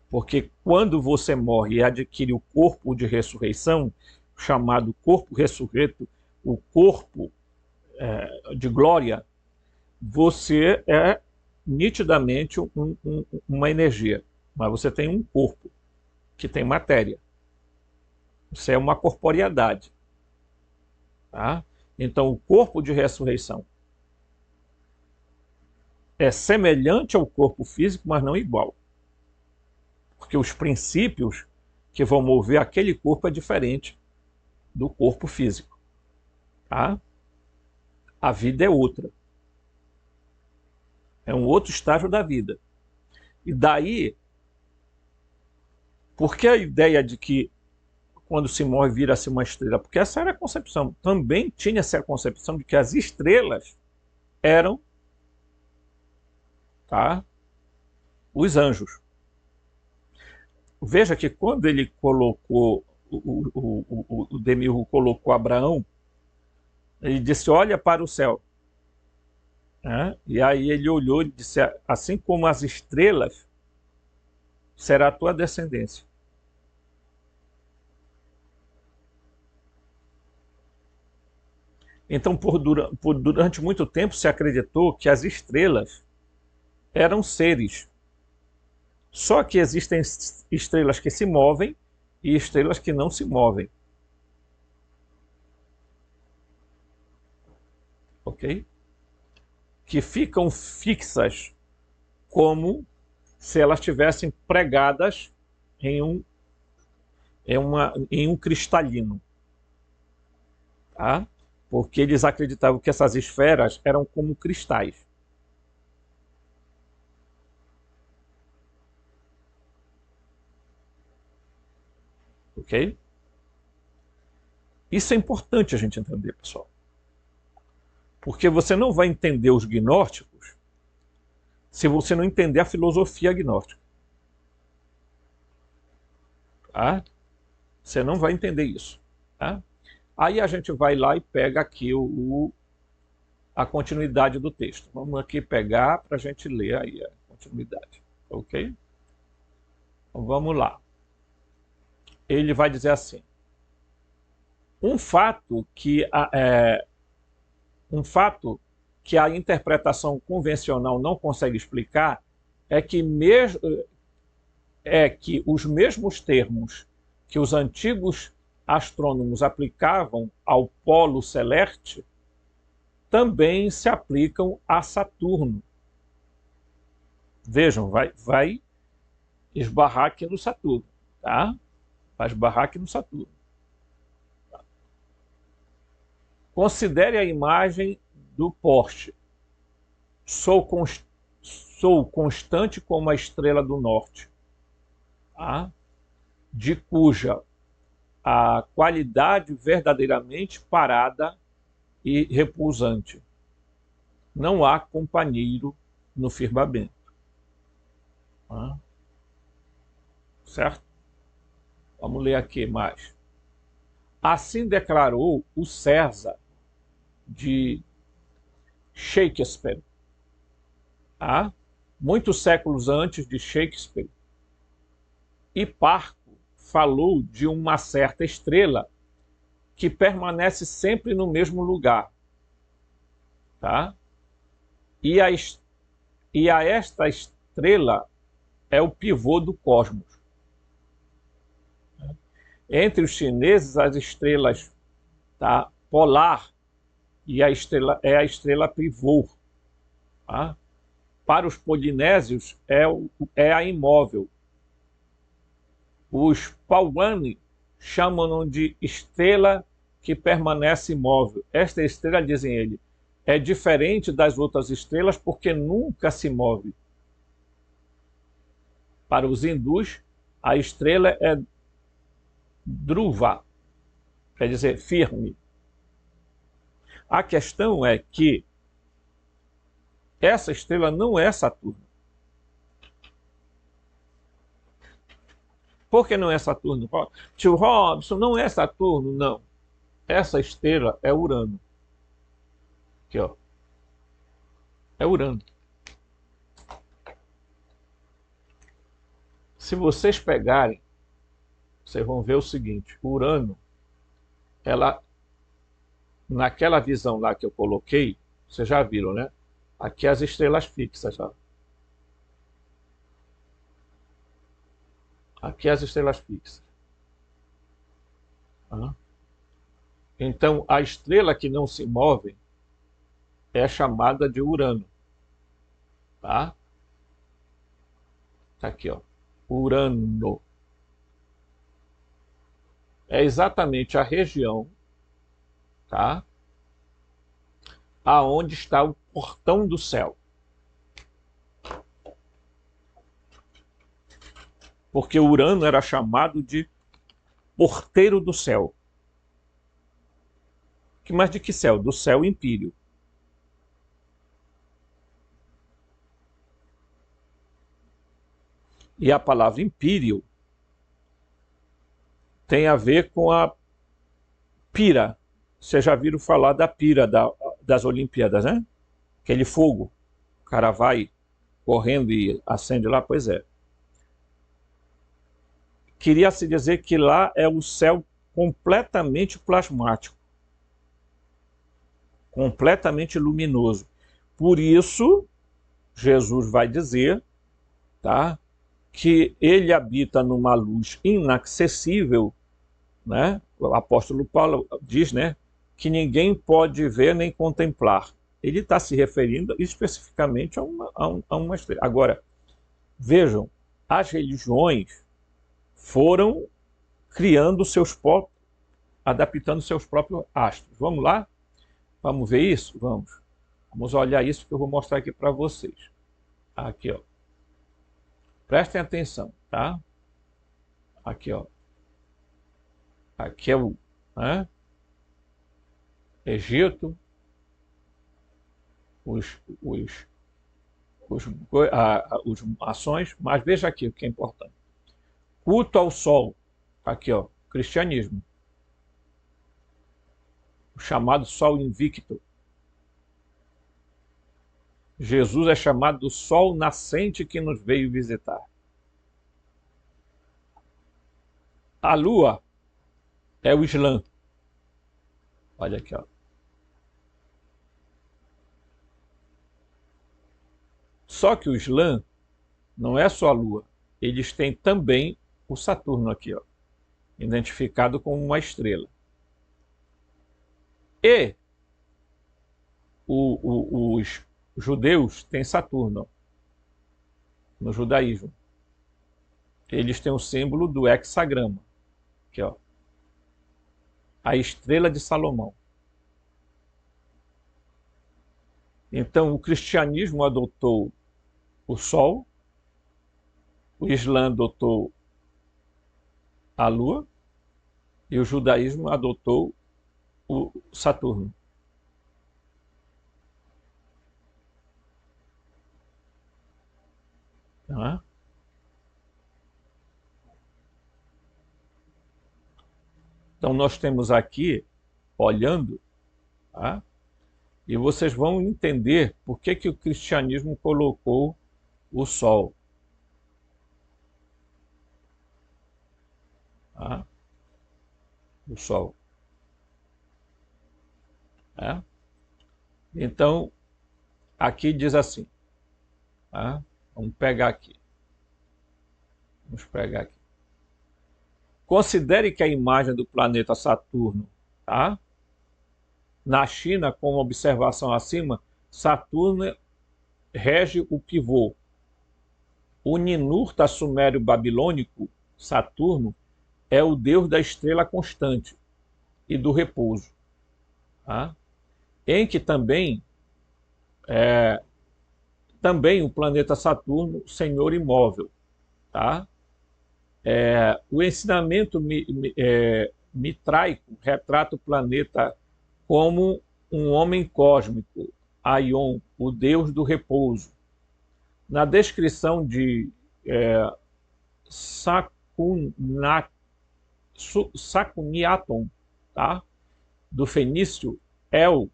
Porque quando você morre e adquire o corpo de ressurreição, chamado corpo ressurreto, o corpo de glória, você é nitidamente uma energia, mas você tem um corpo que tem matéria. Você é uma corporeidade. Tá? Então, o corpo de ressurreição é semelhante ao corpo físico, mas não igual. Porque os princípios que vão mover aquele corpo é diferente do corpo físico. Tá? A vida é outra. É um outro estágio da vida. E daí, por que a ideia de que quando se morre vira-se uma estrela? Porque essa era a concepção. Também tinha essa concepção de que as estrelas eram, tá, os anjos. Veja que quando ele colocou, o Demiurgo colocou Abraão, ele disse, olha para o céu. Né? E aí ele olhou e disse, assim como as estrelas, será a tua descendência. Então, durante muito tempo se acreditou que as estrelas eram seres. Só que existem estrelas que se movem e estrelas que não se movem. Ok? Que ficam fixas como se elas estivessem pregadas em um cristalino. Tá? Porque eles acreditavam que essas esferas eram como cristais. Ok? Isso é importante a gente entender, pessoal. Porque você não vai entender os gnósticos se você não entender a filosofia gnóstica. Tá? Você não vai entender isso. Tá? Aí a gente vai lá e pega aqui a continuidade do texto. Vamos aqui pegar para a gente ler aí a continuidade. Ok? Então vamos lá. Ele vai dizer assim. Um fato que a interpretação convencional não consegue explicar é que os mesmos termos que os antigos astrônomos aplicavam ao polo celeste também se aplicam a Saturno. Vejam, vai esbarrar aqui no Saturno, tá? Vai esbarrar aqui no Saturno. Considere a imagem do poste. Sou constante como a estrela do norte, tá? De cuja a qualidade verdadeiramente parada e repousante. Não há companheiro no firmamento. Tá? Certo? Vamos ler aqui mais. Assim declarou o César de Shakespeare, tá? Muitos séculos antes de Shakespeare. Hiparco falou de uma certa estrela que permanece sempre no mesmo lugar, tá? E a esta estrela é o pivô do cosmos. Entre os chineses, as estrelas, tá, polar e a estrela pivô. Tá? Para os polinésios, é a imóvel. Os Pauani chamam de estrela que permanece imóvel. Esta estrela, dizem ele, é diferente das outras estrelas porque nunca se move. Para os hindus, a estrela é Dhruva, quer dizer firme. A questão é que essa estrela não é Saturno. Por que não é Saturno? Tio Robson, não é Saturno? Não. Essa estrela é Urano. Aqui, ó. É Urano. Se vocês pegarem, vocês vão ver o seguinte. Urano, ela, naquela visão lá que eu coloquei, vocês já viram, né? Aqui as estrelas fixas, já. Aqui as estrelas fixas. Tá? Então, a estrela que não se move é chamada de Urano. Tá? Tá aqui, ó. Urano. É exatamente a região, tá? Aonde está o portão do céu. Porque Urano era chamado de porteiro do céu. Mas de que céu? Do céu empíreo. E a palavra império tem a ver com a pira. Vocês já viram falar da pira das Olimpíadas, né? Aquele fogo. O cara vai correndo e acende lá, pois é. Queria se dizer que lá é o céu completamente plasmático, completamente luminoso. Por isso, Jesus vai dizer, tá, que ele habita numa luz inacessível, né? O apóstolo Paulo diz, né, que ninguém pode ver nem contemplar. Ele está se referindo especificamente a uma estrela. Agora, vejam, as religiões foram criando seus próprios, adaptando seus próprios astros. Vamos lá? Vamos ver isso? Vamos. Vamos olhar isso que eu vou mostrar aqui para vocês. Aqui, ó. Prestem atenção, tá? Aqui, ó. Aqui é o Egito, os maçons, mas veja aqui o que é importante. Culto ao sol, aqui, ó, cristianismo. O chamado sol invicto. Jesus é chamado do sol nascente que nos veio visitar. A lua é o Islã. Olha aqui, ó. Só que o Islã não é só a lua. Eles têm também o Saturno aqui, ó, identificado como uma estrela. E os judeus têm Saturno, ó, no judaísmo. Eles têm o símbolo do hexagrama, aqui, ó, a estrela de Salomão. Então, o cristianismo adotou o Sol, o Islã adotou a Lua e o judaísmo adotou o Saturno. Tá? Então, nós temos aqui, olhando, tá? E vocês vão entender por que o cristianismo colocou o Sol. Tá? O Sol. Tá? Então, aqui diz assim. Tá? Vamos pegar aqui. Vamos pegar aqui. Considere que a imagem do planeta Saturno, tá? Na China, com uma observação acima, Saturno rege o pivô. O Ninurta sumério babilônico, Saturno, é o deus da estrela constante e do repouso. Tá? Em que também o planeta Saturno, senhor imóvel. Tá? O ensinamento mitraico retrata o planeta como um homem cósmico, Aion, o deus do repouso. Na descrição de Sakuniaton, tá? Do fenício, El,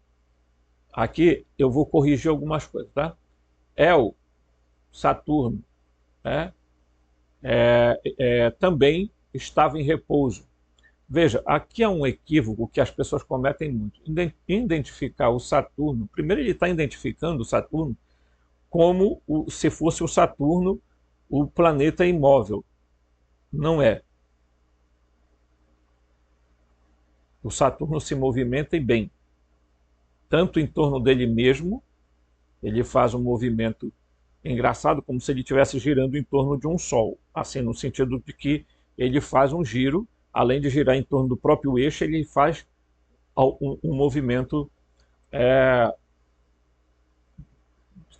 aqui eu vou corrigir algumas coisas, tá? El, Saturno, também estava em repouso. Veja, aqui há um equívoco que as pessoas cometem muito. Identificar o Saturno, primeiro ele está identificando o Saturno como se fosse o Saturno, o planeta imóvel. Não é. O Saturno se movimenta e bem. Tanto em torno dele mesmo, ele faz um movimento engraçado, como se ele estivesse girando em torno de um Sol. Assim, no sentido de que ele faz um giro, além de girar em torno do próprio eixo, ele faz um movimento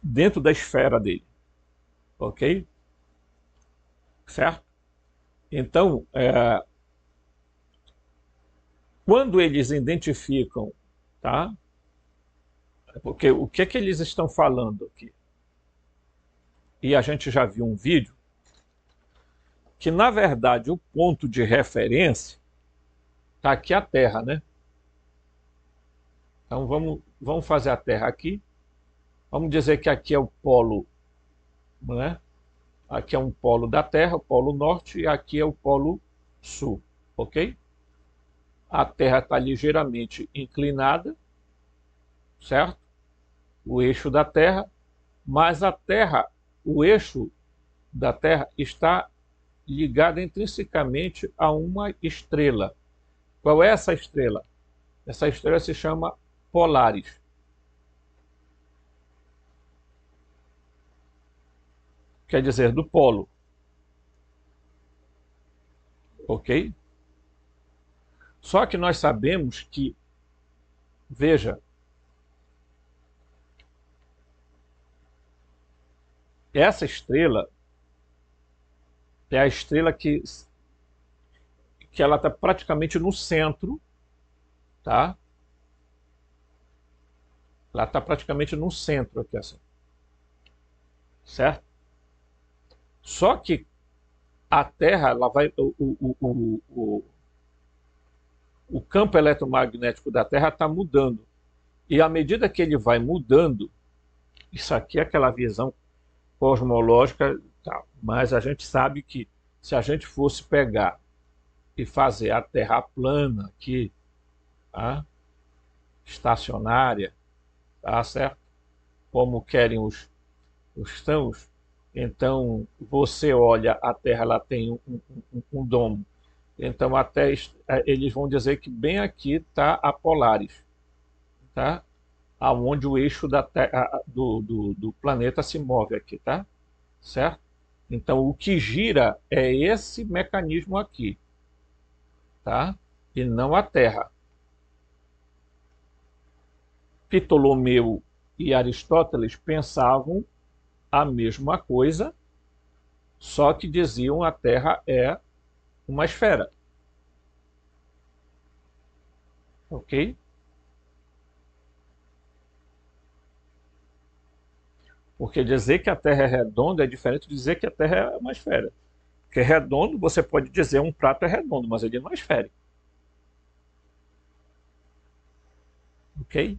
dentro da esfera dele. Ok? Certo? Então, quando eles identificam, tá? Porque o que é que eles estão falando aqui? E a gente já viu um vídeo que, na verdade, o ponto de referência está aqui a Terra, né? Então vamos fazer a Terra aqui. Vamos dizer que aqui é o polo, né? Aqui é um polo da Terra, o polo norte, e aqui é o polo sul, ok? A Terra está ligeiramente inclinada, certo? O eixo da Terra, mas a Terra, o eixo da Terra está ligado intrinsecamente a uma estrela. Qual é essa estrela? Essa estrela se chama Polaris. Quer dizer, do polo. Ok? Só que nós sabemos que, veja, essa estrela é a estrela que ela está praticamente no centro, tá? Ela está praticamente no centro aqui, assim, certo? Só que a Terra, ela vai, o campo eletromagnético da Terra está mudando. E à medida que ele vai mudando, isso aqui é aquela visão cosmológica, tá, mas a gente sabe que se a gente fosse pegar e fazer a Terra plana aqui, tá, estacionária, tá certo? Como querem os tãos, então você olha a Terra, ela tem um domo. Então até eles vão dizer que bem aqui está a Polaris, tá? Aonde o eixo da terra, do planeta se move aqui, tá? Certo? Então o que gira é esse mecanismo aqui, tá? E não a Terra. Ptolomeu e Aristóteles pensavam a mesma coisa, só que diziam a Terra é uma esfera. Ok? Porque dizer que a Terra é redonda é diferente de dizer que a Terra é uma esfera. Porque redondo, você pode dizer um prato é redondo, mas ele não é esférico. Ok?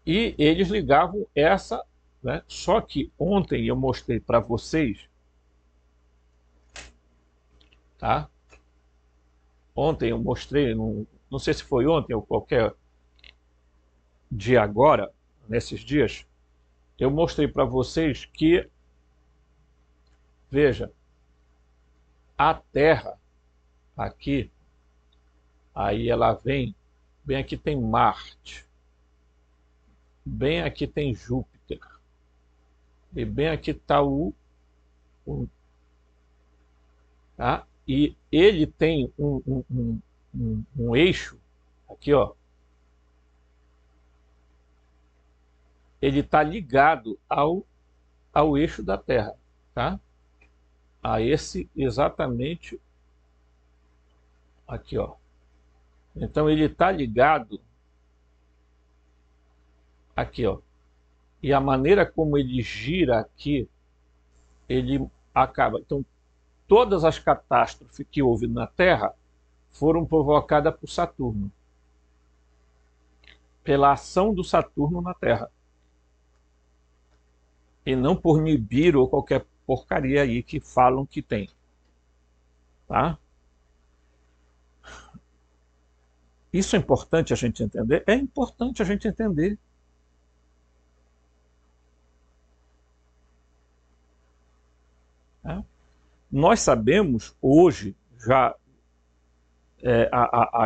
E eles ligavam essa, né? Só que ontem eu mostrei para vocês, tá? Ontem eu mostrei, não sei se foi ontem ou qualquer dia agora, nesses dias, eu mostrei para vocês que, veja, a Terra aqui, aí ela vem, bem aqui tem Marte, bem aqui tem Júpiter, e bem aqui está tá? E ele tem um eixo, aqui ó, ele está ligado ao eixo da Terra, tá? A esse exatamente aqui, ó. Então ele está ligado aqui, ó. E a maneira como ele gira aqui, ele acaba. Então todas as catástrofes que houve na Terra foram provocadas por Saturno, pela ação do Saturno na Terra, e não por Nibiru ou qualquer porcaria aí que falam que tem, tá? Isso é importante a gente entender? É importante a gente entender. Tá? Nós sabemos hoje, já,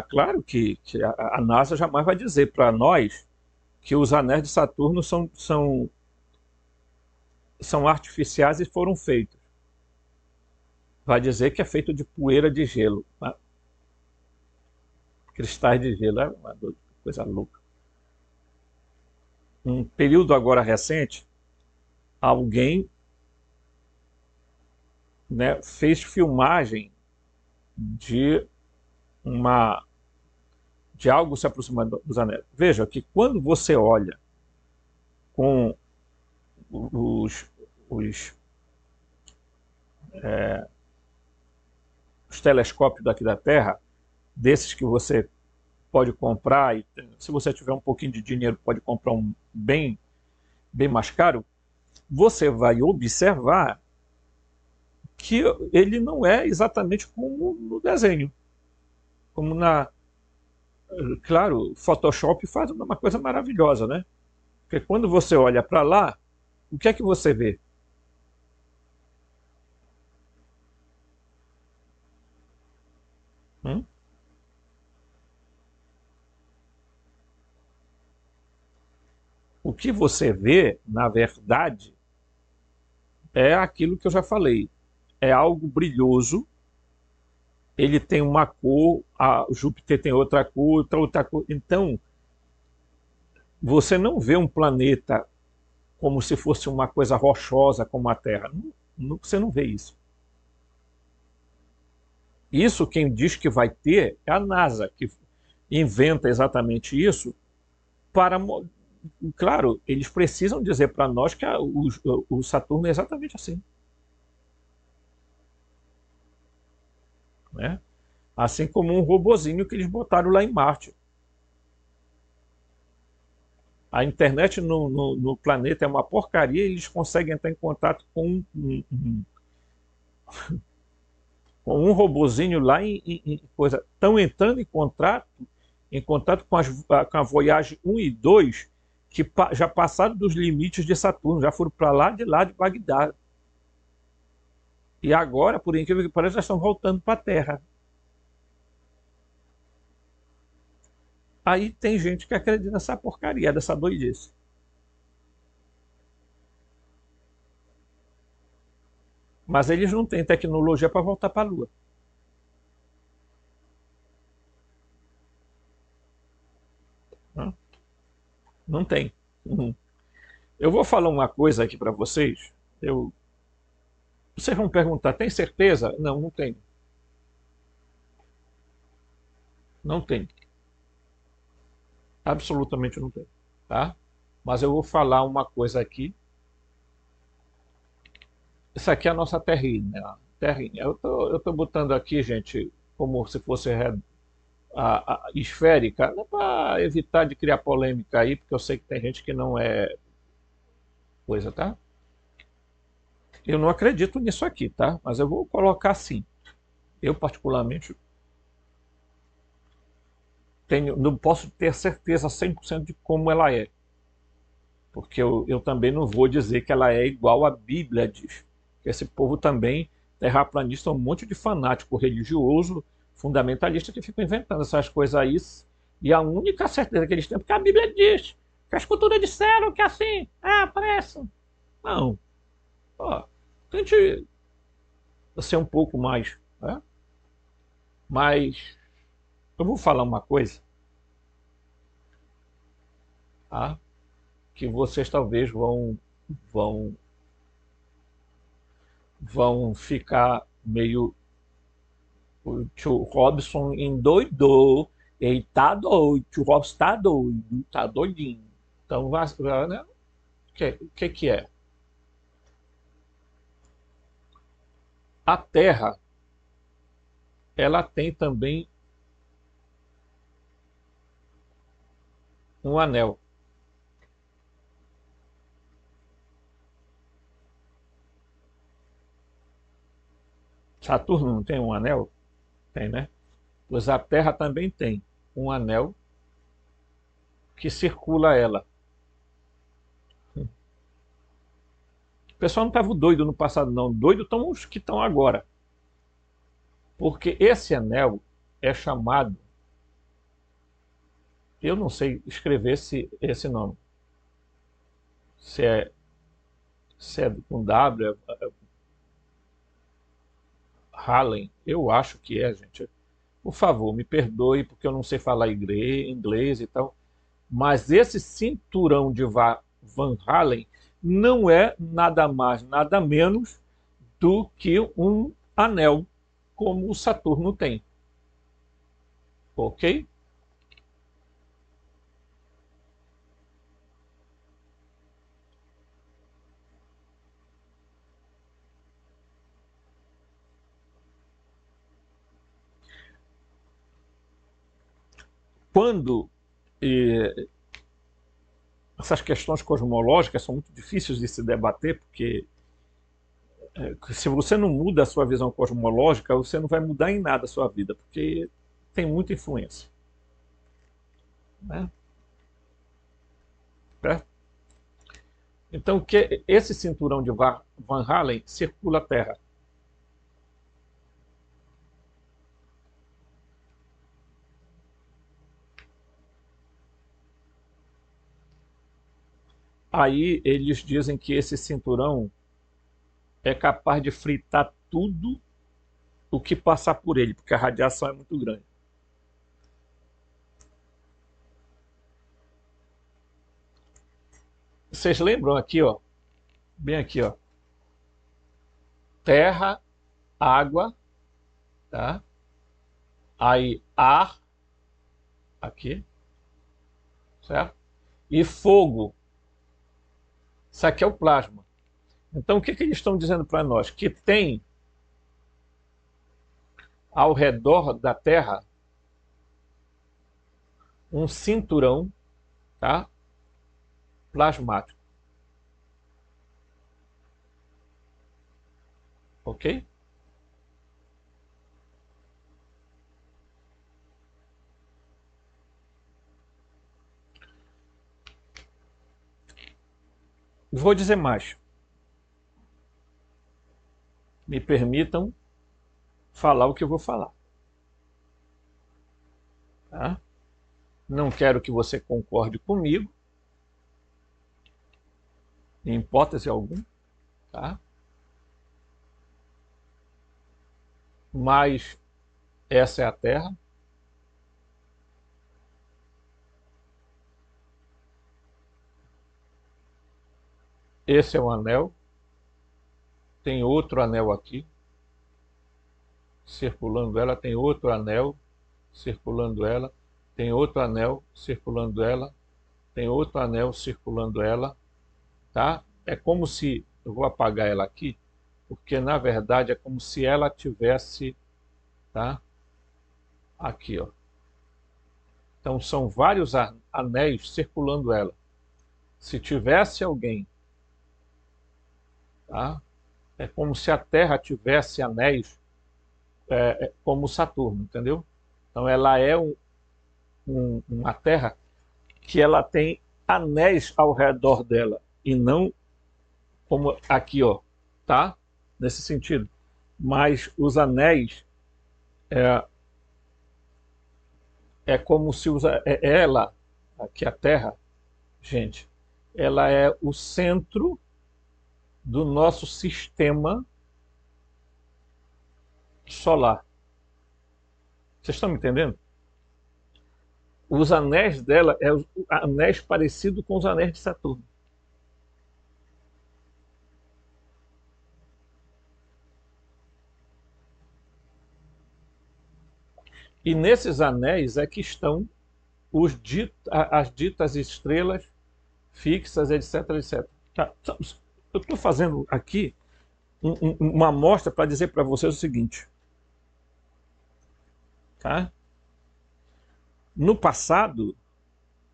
claro que a NASA jamais vai dizer para nós que os anéis de Saturno são artificiais e foram feitos. Vai dizer que é feito de poeira de gelo. Tá? Cristais de gelo, é uma coisa louca. Um período agora recente, alguém, né, fez filmagem de algo se aproximando dos anéis. Veja que quando você olha com os os telescópios daqui da Terra, desses que você pode comprar, e se você tiver um pouquinho de dinheiro, pode comprar um bem mais caro, você vai observar que ele não é exatamente como no desenho. Como na. Claro, Photoshop faz uma coisa maravilhosa, né? Porque quando você olha para lá, o que é que você vê? Hum? O que você vê, na verdade, é aquilo que eu já falei. É algo brilhoso, ele tem uma cor, a Júpiter tem outra cor. Então, você não vê um planeta como se fosse uma coisa rochosa como a Terra. Você não vê isso. Isso quem diz que vai ter é a NASA, que inventa exatamente isso para. Claro, eles precisam dizer para nós que o Saturno é exatamente assim. Né? Assim como um robozinho que eles botaram lá em Marte. A internet no planeta é uma porcaria e eles conseguem entrar em contato com um robozinho lá em coisa. Estão entrando em contato com a Voyage 1 e 2, que já passaram dos limites de Saturno, já foram para lá de Bagdá. E agora, por incrível que pareça, já estão voltando para a Terra. Aí tem gente que acredita nessa porcaria, dessa doidice. Mas eles não têm tecnologia para voltar para a Lua. Não, não tem. Uhum. Eu vou falar uma coisa aqui para vocês. Vocês vão perguntar, tem certeza? Não, não tem. Não tem. Absolutamente não tem. Tá? Mas eu vou falar uma coisa aqui. Isso aqui é a nossa terrinha. Né? Terrinha. Eu tô botando aqui, gente, como se fosse esférica, para evitar de criar polêmica aí, porque eu sei que tem gente que não é coisa, tá? Eu não acredito nisso aqui, tá? Mas eu vou colocar assim. Eu, particularmente, não posso ter certeza 100% de como ela é. Porque eu também não vou dizer que ela é igual a Bíblia diz. Esse povo também, terraplanista, é um monte de fanático religioso, fundamentalista, que ficam inventando essas coisas aí. E a única certeza que eles têm é porque a Bíblia diz. Que as culturas disseram que é assim. Ah, parece. Não. Ó, tente ser um pouco mais. Né? Mas eu vou falar uma coisa, tá? Que vocês talvez vão, vão ficar meio. O tio Robson endoidou. Ele tá doido. O tio Robson tá doido. Tá doidinho. Então, né? O que é? A Terra, ela tem também um anel. Saturno não tem um anel? Tem, né? Pois a Terra também tem um anel que circula ela. O pessoal não estava doido no passado, não. Doido estão os que estão agora. Porque esse anel é chamado. Eu não sei escrever esse nome. Se é, se é com W, Hallen. Eu acho que é, gente. Por favor, me perdoe porque eu não sei falar inglês e tal. Mas esse cinturão de Van Halen não é nada mais, nada menos do que um anel, como o Saturno tem. Ok? quando essas questões cosmológicas são muito difíceis de se debater, porque se você não muda a sua visão cosmológica, você não vai mudar em nada a sua vida, porque tem muita influência. Né? Certo? Então, que esse cinturão de Van Halen circula a Terra. Aí eles dizem que esse cinturão é capaz de fritar tudo o que passar por ele, porque a radiação é muito grande. Vocês lembram aqui, ó, bem aqui, ó, terra, água, tá? Aí ar, aqui, certo? E fogo. Isso aqui é o plasma. Então, o que eles estão dizendo para nós? Que tem ao redor da Terra um cinturão, tá? Plasmático. Ok? Vou dizer mais. Me permitam falar o que eu vou falar. Tá? Não quero que você concorde comigo, em hipótese alguma, tá? Mas essa é a Terra. Esse é o anel. Tem outro anel aqui, circulando ela. Tem outro anel, circulando ela. Tem outro anel, circulando ela. Tem outro anel, circulando ela. Tá? É como se... Eu vou apagar ela aqui, porque na verdade é como se ela tivesse... Tá? Aqui, ó. Então são vários anéis circulando ela. Se tivesse alguém... Tá? É como se a Terra tivesse anéis como Saturno, entendeu? Então ela é uma Terra que ela tem anéis ao redor dela e não como aqui, ó, tá? Nesse sentido. Mas os anéis é como se ela, aqui a Terra, gente, ela é o centro do nosso sistema solar. Vocês estão me entendendo? Os anéis dela é anéis parecidos com os anéis de Saturno. E nesses anéis é que estão as ditas estrelas fixas, etc, etc. Tá, eu estou fazendo aqui uma amostra para dizer para vocês o seguinte. Tá? No passado,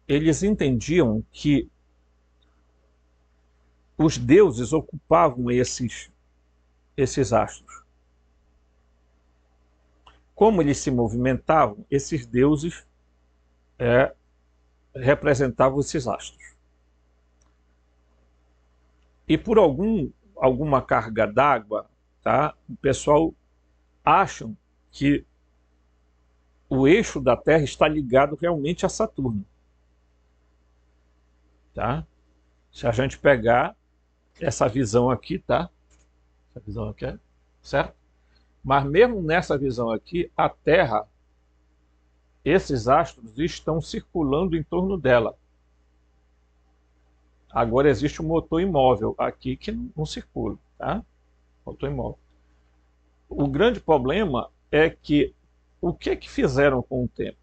eles entendiam que os deuses ocupavam esses astros. Como eles se movimentavam, esses deuses representavam esses astros. E por alguma carga d'água, tá, o pessoal acha que o eixo da Terra está ligado realmente a Saturno. Tá? Se a gente pegar essa visão aqui, tá? Essa visão aqui, certo? Mas mesmo nessa visão aqui, a Terra, esses astros estão circulando em torno dela. Agora existe um motor imóvel aqui que não circula, tá? Motor imóvel. O grande problema é que o que fizeram com o tempo?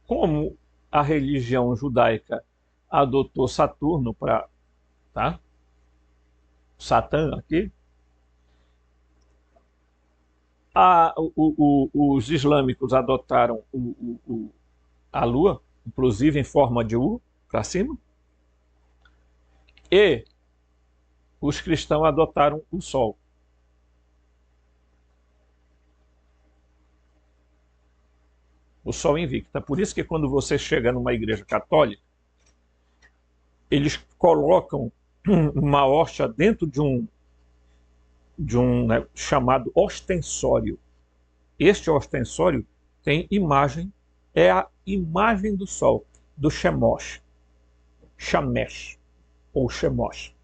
Como a religião judaica adotou Saturno para, tá? Satã aqui, os islâmicos adotaram a Lua, inclusive em forma de U para cima, e os cristãos adotaram o Sol. O Sol invicta. Por isso que quando você chega numa igreja católica, eles colocam uma hóstia dentro de um chamado ostensório. Este ostensório tem imagem, é a imagem do Sol, do Chemosh, Shamesh ou Chemosh.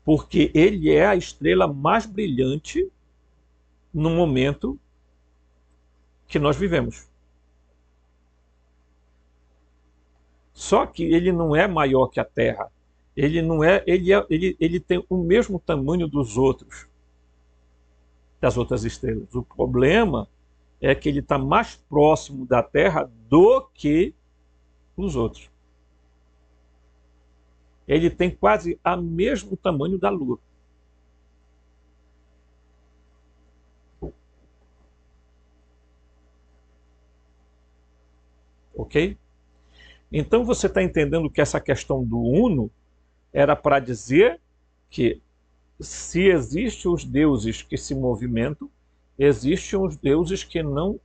Porque ele é a estrela mais brilhante no momento que nós vivemos. Só que ele não é maior que a Terra. Ele tem o mesmo tamanho dos outros, das outras estrelas. O problema é que ele está mais próximo da Terra do que os outros. Ele tem quase o mesmo tamanho da Lua. Ok? Então você está entendendo que essa questão do uno era para dizer que se existem os deuses que se movimentam, existem os deuses que não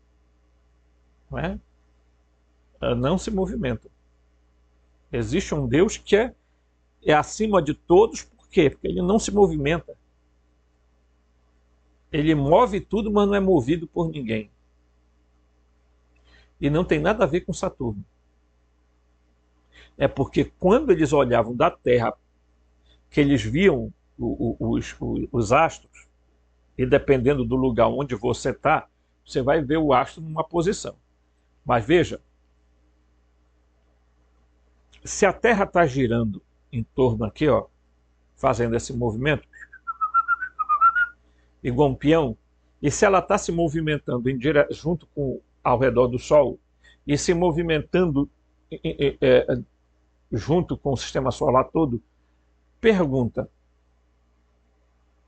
se movimentam. Existe um Deus que é acima de todos, por quê? Porque ele não se movimenta. Ele move tudo, mas não é movido por ninguém. E não tem nada a ver com Saturno. É porque quando eles olhavam da Terra, que eles viam os astros, e dependendo do lugar onde você está, você vai ver o astro numa posição. Mas veja, se a Terra está girando em torno aqui, ó, fazendo esse movimento, igual um peão, e se ela está se movimentando junto com ao redor do Sol, e se movimentando junto com o sistema solar todo, pergunta: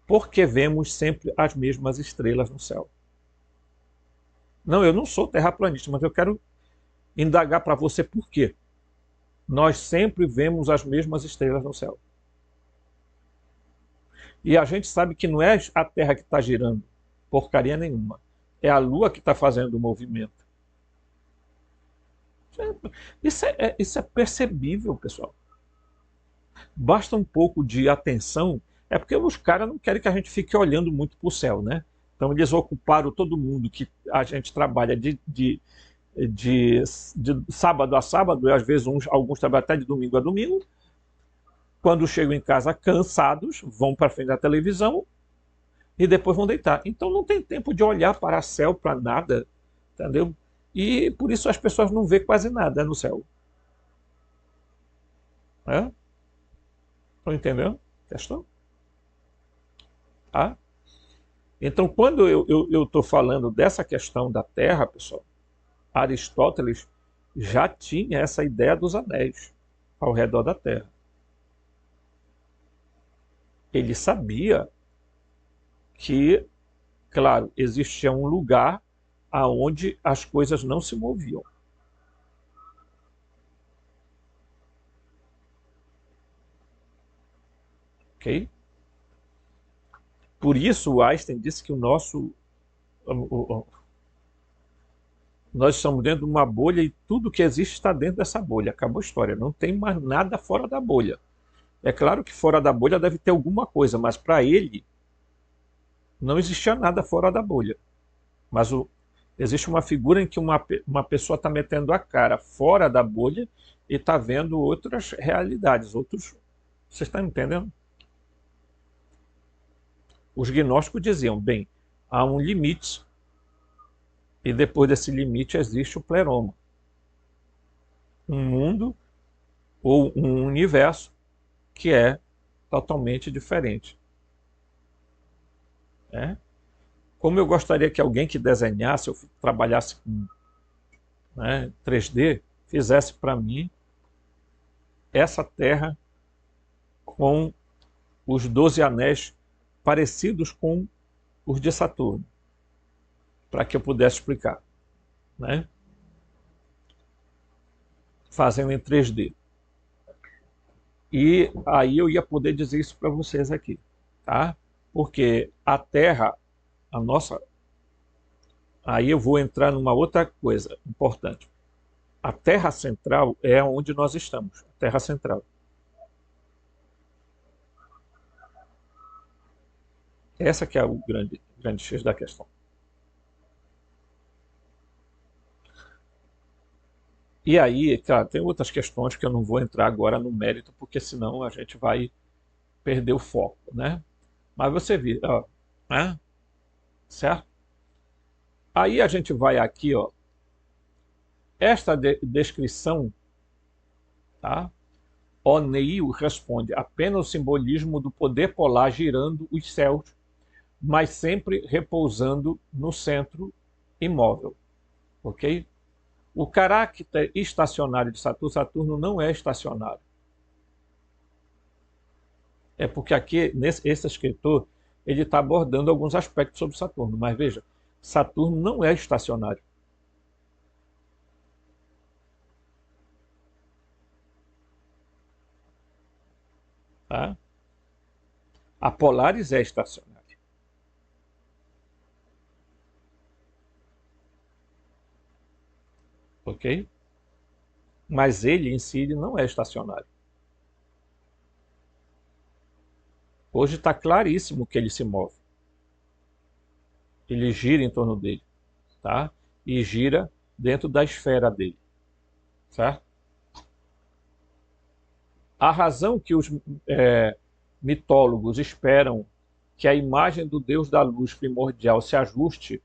por que vemos sempre as mesmas estrelas no céu? Não, eu não sou terraplanista, mas eu quero indagar para você por quê. Nós sempre vemos as mesmas estrelas no céu. E a gente sabe que não é a Terra que está girando porcaria nenhuma. É a Lua que está fazendo o movimento. Isso é percebível, pessoal. Basta um pouco de atenção. É porque os caras não querem que a gente fique olhando muito para o céu, né? Então eles ocuparam todo mundo que a gente trabalha de sábado a sábado, e às vezes alguns trabalham até de domingo a domingo. Quando chegam em casa cansados, vão para frente da televisão e depois vão deitar. Então não tem tempo de olhar para o céu, para nada, entendeu? E por isso as pessoas não vêem quase nada no céu. Estão entendendo a questão? Tá? Então, quando eu estou falando dessa questão da Terra, pessoal, Aristóteles já tinha essa ideia dos anéis ao redor da Terra. Ele sabia que, claro, existia um lugar aonde as coisas não se moviam. Ok? Por isso, o Einstein disse que nós estamos dentro de uma bolha e tudo que existe está dentro dessa bolha. Acabou a história. Não tem mais nada fora da bolha. É claro que fora da bolha deve ter alguma coisa, mas para ele não existia nada fora da bolha. Mas existe uma figura em que uma pessoa está metendo a cara fora da bolha e está vendo outras realidades, outros... Vocês estão entendendo? Os gnósticos diziam, bem, há um limite e depois desse limite existe o pleroma. Um mundo ou um universo que é totalmente diferente. Como eu gostaria que alguém que desenhasse ou trabalhasse com 3D, fizesse para mim essa Terra com os 12 anéis parecidos com os de Saturno, para que eu pudesse explicar, né? Fazendo em 3D. E aí eu ia poder dizer isso para vocês aqui, tá? Porque a Terra, a nossa... Aí eu vou entrar numa outra coisa importante. A Terra central é onde nós estamos, a Terra central. Essa que é o grande X da questão. E aí, cara, tem outras questões que eu não vou entrar agora no mérito, porque senão a gente vai perder o foco, né? Mas você viu, ó, né? Certo? Aí a gente vai aqui, ó. Esta descrição, tá? O'Neill responde apenas o simbolismo do poder polar girando os céus, mas sempre repousando no centro imóvel, ok? O caráter estacionário de Saturno, Saturno não é estacionário. É porque aqui, esse escritor, ele está abordando alguns aspectos sobre Saturno, mas veja, Saturno não é estacionário. Tá? A Polaris é estacionária. Ok? Mas ele em si ele não é estacionário. Hoje está claríssimo que ele se move. Ele gira em torno dele, tá? E gira dentro da esfera dele, certo? A razão que os mitólogos esperam que a imagem do Deus da luz primordial se ajuste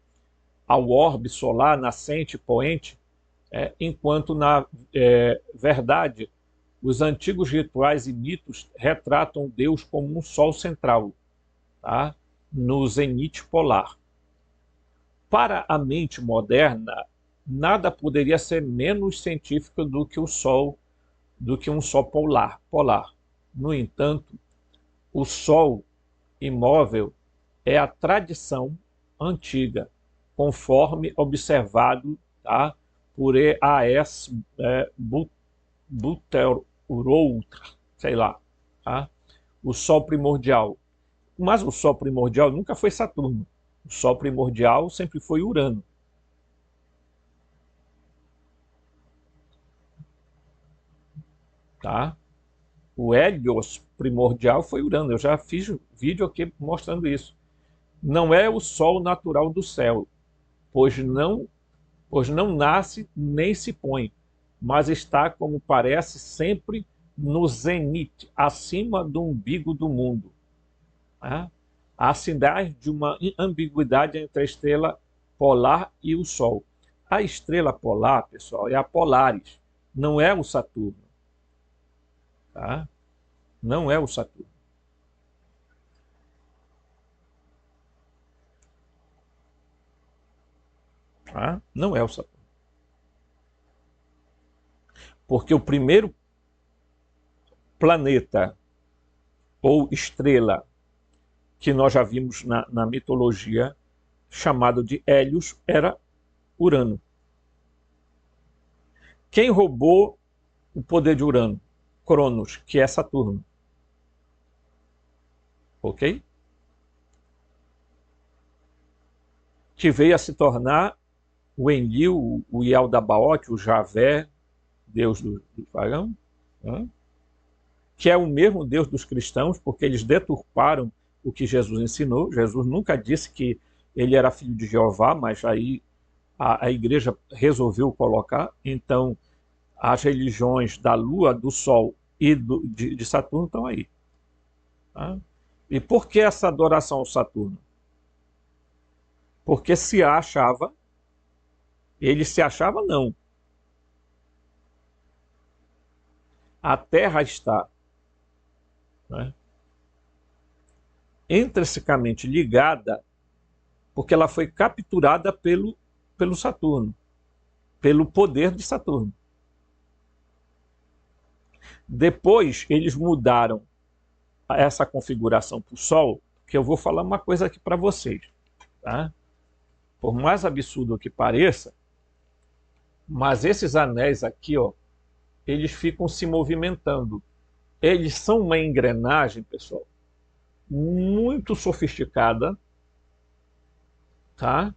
ao orbe solar nascente e poente, enquanto na verdade os antigos rituais e mitos retratam Deus como um sol central, tá? No zenite polar. Para a mente moderna, nada poderia ser menos científico do que um sol polar. No entanto, o sol imóvel é a tradição antiga, conforme observado, tá, por E.A.S. Buteroutra, sei lá, tá? O Sol primordial. Mas o Sol primordial nunca foi Saturno. O Sol primordial sempre foi Urano. Tá? O Hélios primordial foi Urano. Eu já fiz vídeo aqui mostrando isso. Não é o Sol natural do céu, pois não nasce nem se põe, mas está, como parece, sempre no zenite, acima do umbigo do mundo. Há sinais de uma ambiguidade entre a estrela polar e o Sol. A estrela polar, pessoal, é a Polaris, não é o Saturno. Tá? Não é o Saturno. Tá? Não é o Saturno. Porque o primeiro planeta ou estrela que nós já vimos na mitologia, chamado de Hélios, era Urano. Quem roubou o poder de Urano? Cronos, que é Saturno. Ok? Que veio a se tornar o Enlil, o Yaldabaoth, o Javé, deus do dragão, né? Que é o mesmo Deus dos cristãos, porque eles deturparam o que Jesus ensinou. Jesus nunca disse que ele era filho de Jeová, mas aí a igreja resolveu colocar. Então, as religiões da Lua, do Sol e de Saturno estão aí. Tá? E por que essa adoração ao Saturno? Porque ele se achava não. A Terra está, né, intrinsecamente ligada, porque ela foi capturada pelo Saturno, pelo poder de Saturno. Depois eles mudaram essa configuração para o Sol, que eu vou falar uma coisa aqui para vocês, tá? Por mais absurdo que pareça, mas esses anéis aqui, ó, eles ficam se movimentando. Eles são uma engrenagem, pessoal, muito sofisticada, tá?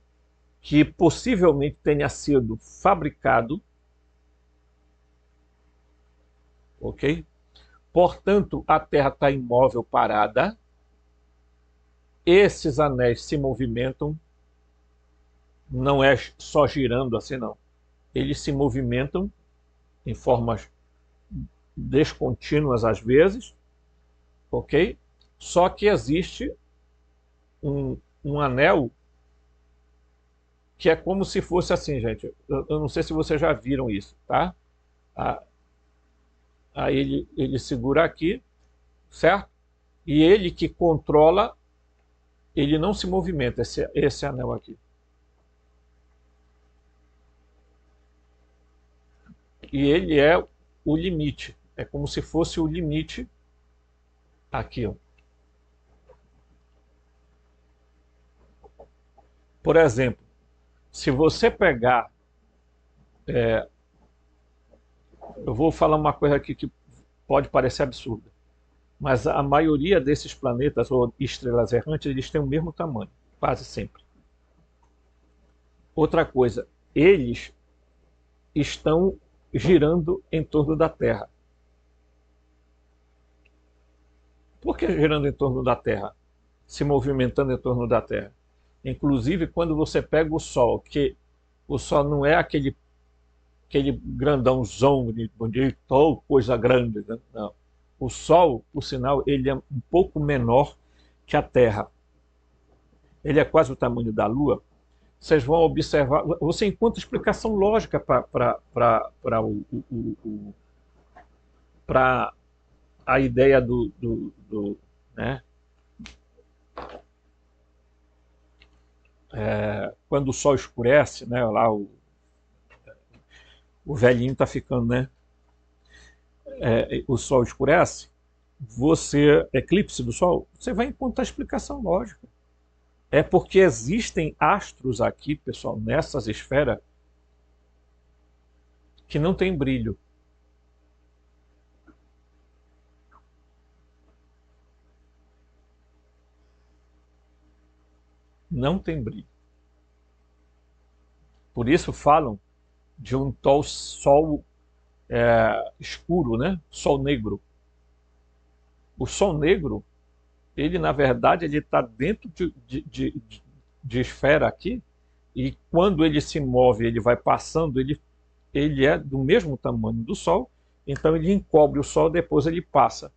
Que possivelmente tenha sido fabricado, ok? Portanto, a Terra está imóvel, parada. Esses anéis se movimentam, não é só girando assim, não. Eles se movimentam em formas descontínuas às vezes, ok? Só que existe um anel que é como se fosse assim, gente. Eu não sei se vocês já viram isso, tá? Aí ele segura aqui, certo? E ele que controla, ele não se movimenta, esse anel aqui. E ele é o limite. É como se fosse o limite aqui, ó. Por exemplo, se você pegar... eu vou falar uma coisa aqui que pode parecer absurda, mas a maioria desses planetas ou estrelas errantes, eles têm o mesmo tamanho, quase sempre. Outra coisa, eles estão girando em torno da Terra. Por que girando em torno da Terra? Se movimentando em torno da Terra. Inclusive, quando você pega o Sol, que o Sol não é aquele grandãozão bonito, ou coisa grande, né? Não. O Sol, por sinal, ele é um pouco menor que a Terra. Ele é quase o tamanho da Lua. Vocês vão observar, você encontra explicação lógica para a ideia né? Quando o Sol escurece, né? Lá o velhinho está ficando, né? O Sol escurece, eclipse do Sol, você vai encontrar explicação lógica. É porque existem astros aqui, pessoal, nessas esferas, que não tem brilho. Não tem brilho. Por isso falam de um tal Sol escuro, né? Sol negro. O Sol negro, ele na verdade ele está dentro de esfera aqui, e quando ele se move, ele vai passando, ele é do mesmo tamanho do Sol, então ele encobre o Sol, depois ele passa.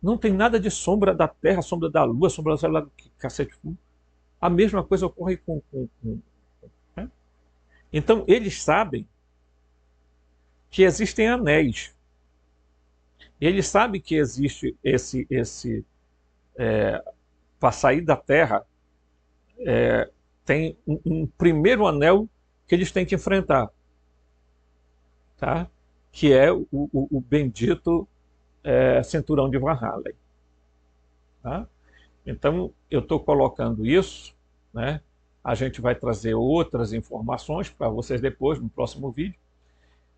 Não tem nada de sombra da Terra, sombra da Lua, sombra sei lá do que cacete. A mesma coisa ocorre né? Então eles sabem que existem anéis. Eles sabem que existe para sair da Terra, tem um primeiro anel que eles têm que enfrentar, tá? Que é o bendito cinturão de Van Halen. Tá? Então, eu estou colocando isso, né? A gente vai trazer outras informações para vocês depois, no próximo vídeo.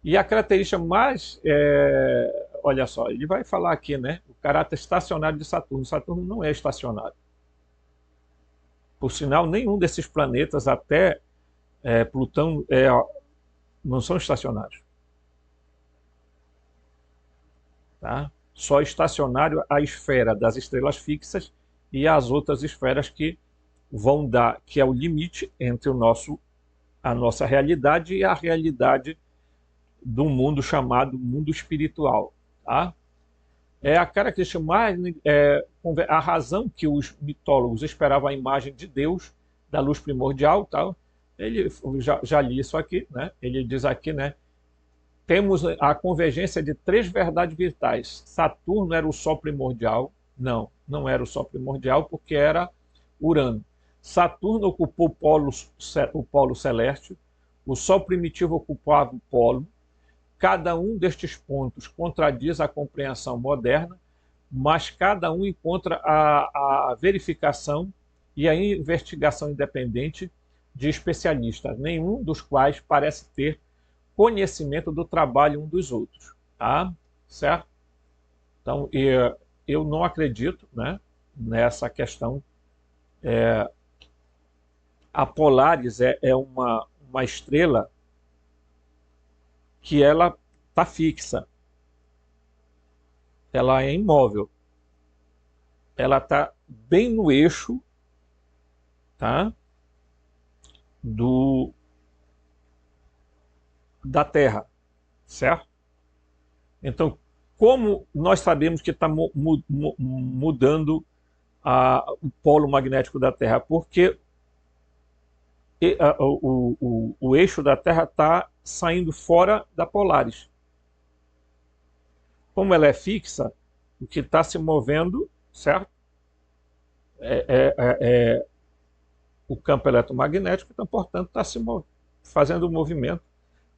E a característica mais... olha só, ele vai falar aqui, né? O caráter estacionário de Saturno. Saturno não é estacionário. Por sinal, nenhum desses planetas, até Plutão, não são estacionários. Tá? Só estacionário a esfera das estrelas fixas e as outras esferas que vão dar, que é o limite entre a nossa realidade e a realidade do mundo chamado mundo espiritual. Tá? É a característica mais... a razão que os mitólogos esperavam a imagem de Deus, da luz primordial, tal. Ele já li isso aqui, né? Ele diz aqui, né? Temos a convergência de 3 verdades vitais. Saturno era o Sol primordial. Não era o Sol primordial, porque era Urano. Saturno ocupou o polo celeste, o Sol primitivo ocupava o polo. Cada um destes pontos contradiz a compreensão moderna, mas cada um encontra a verificação e a investigação independente de especialistas, nenhum dos quais parece ter conhecimento do trabalho um dos outros, tá? Certo? Então, eu não acredito, né, nessa questão. A Polaris é uma estrela que ela está fixa, ela é imóvel, ela está bem no eixo, tá, da Terra, certo? Então, como nós sabemos que está mudando o polo magnético da Terra? Porque o eixo da Terra está saindo fora da Polaris. Como ela é fixa, o que está se movendo, certo? É o campo eletromagnético, então, portanto, está fazendo o movimento,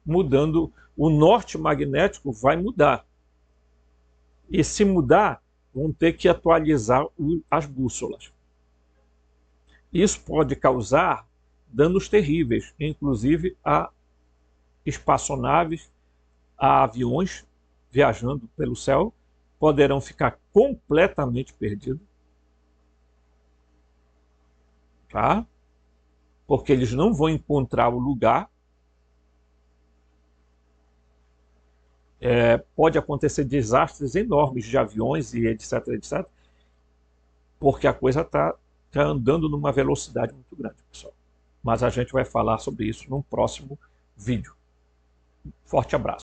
mudando. O norte magnético vai mudar. E se mudar, vão ter que atualizar as bússolas. Isso pode causar danos terríveis, inclusive a espaçonaves, a aviões viajando pelo céu, poderão ficar completamente perdidos, tá? Porque eles não vão encontrar o lugar. Pode acontecer desastres enormes de aviões e etc, etc, porque a coisa está andando numa velocidade muito grande, pessoal. Mas a gente vai falar sobre isso num próximo vídeo. Forte abraço.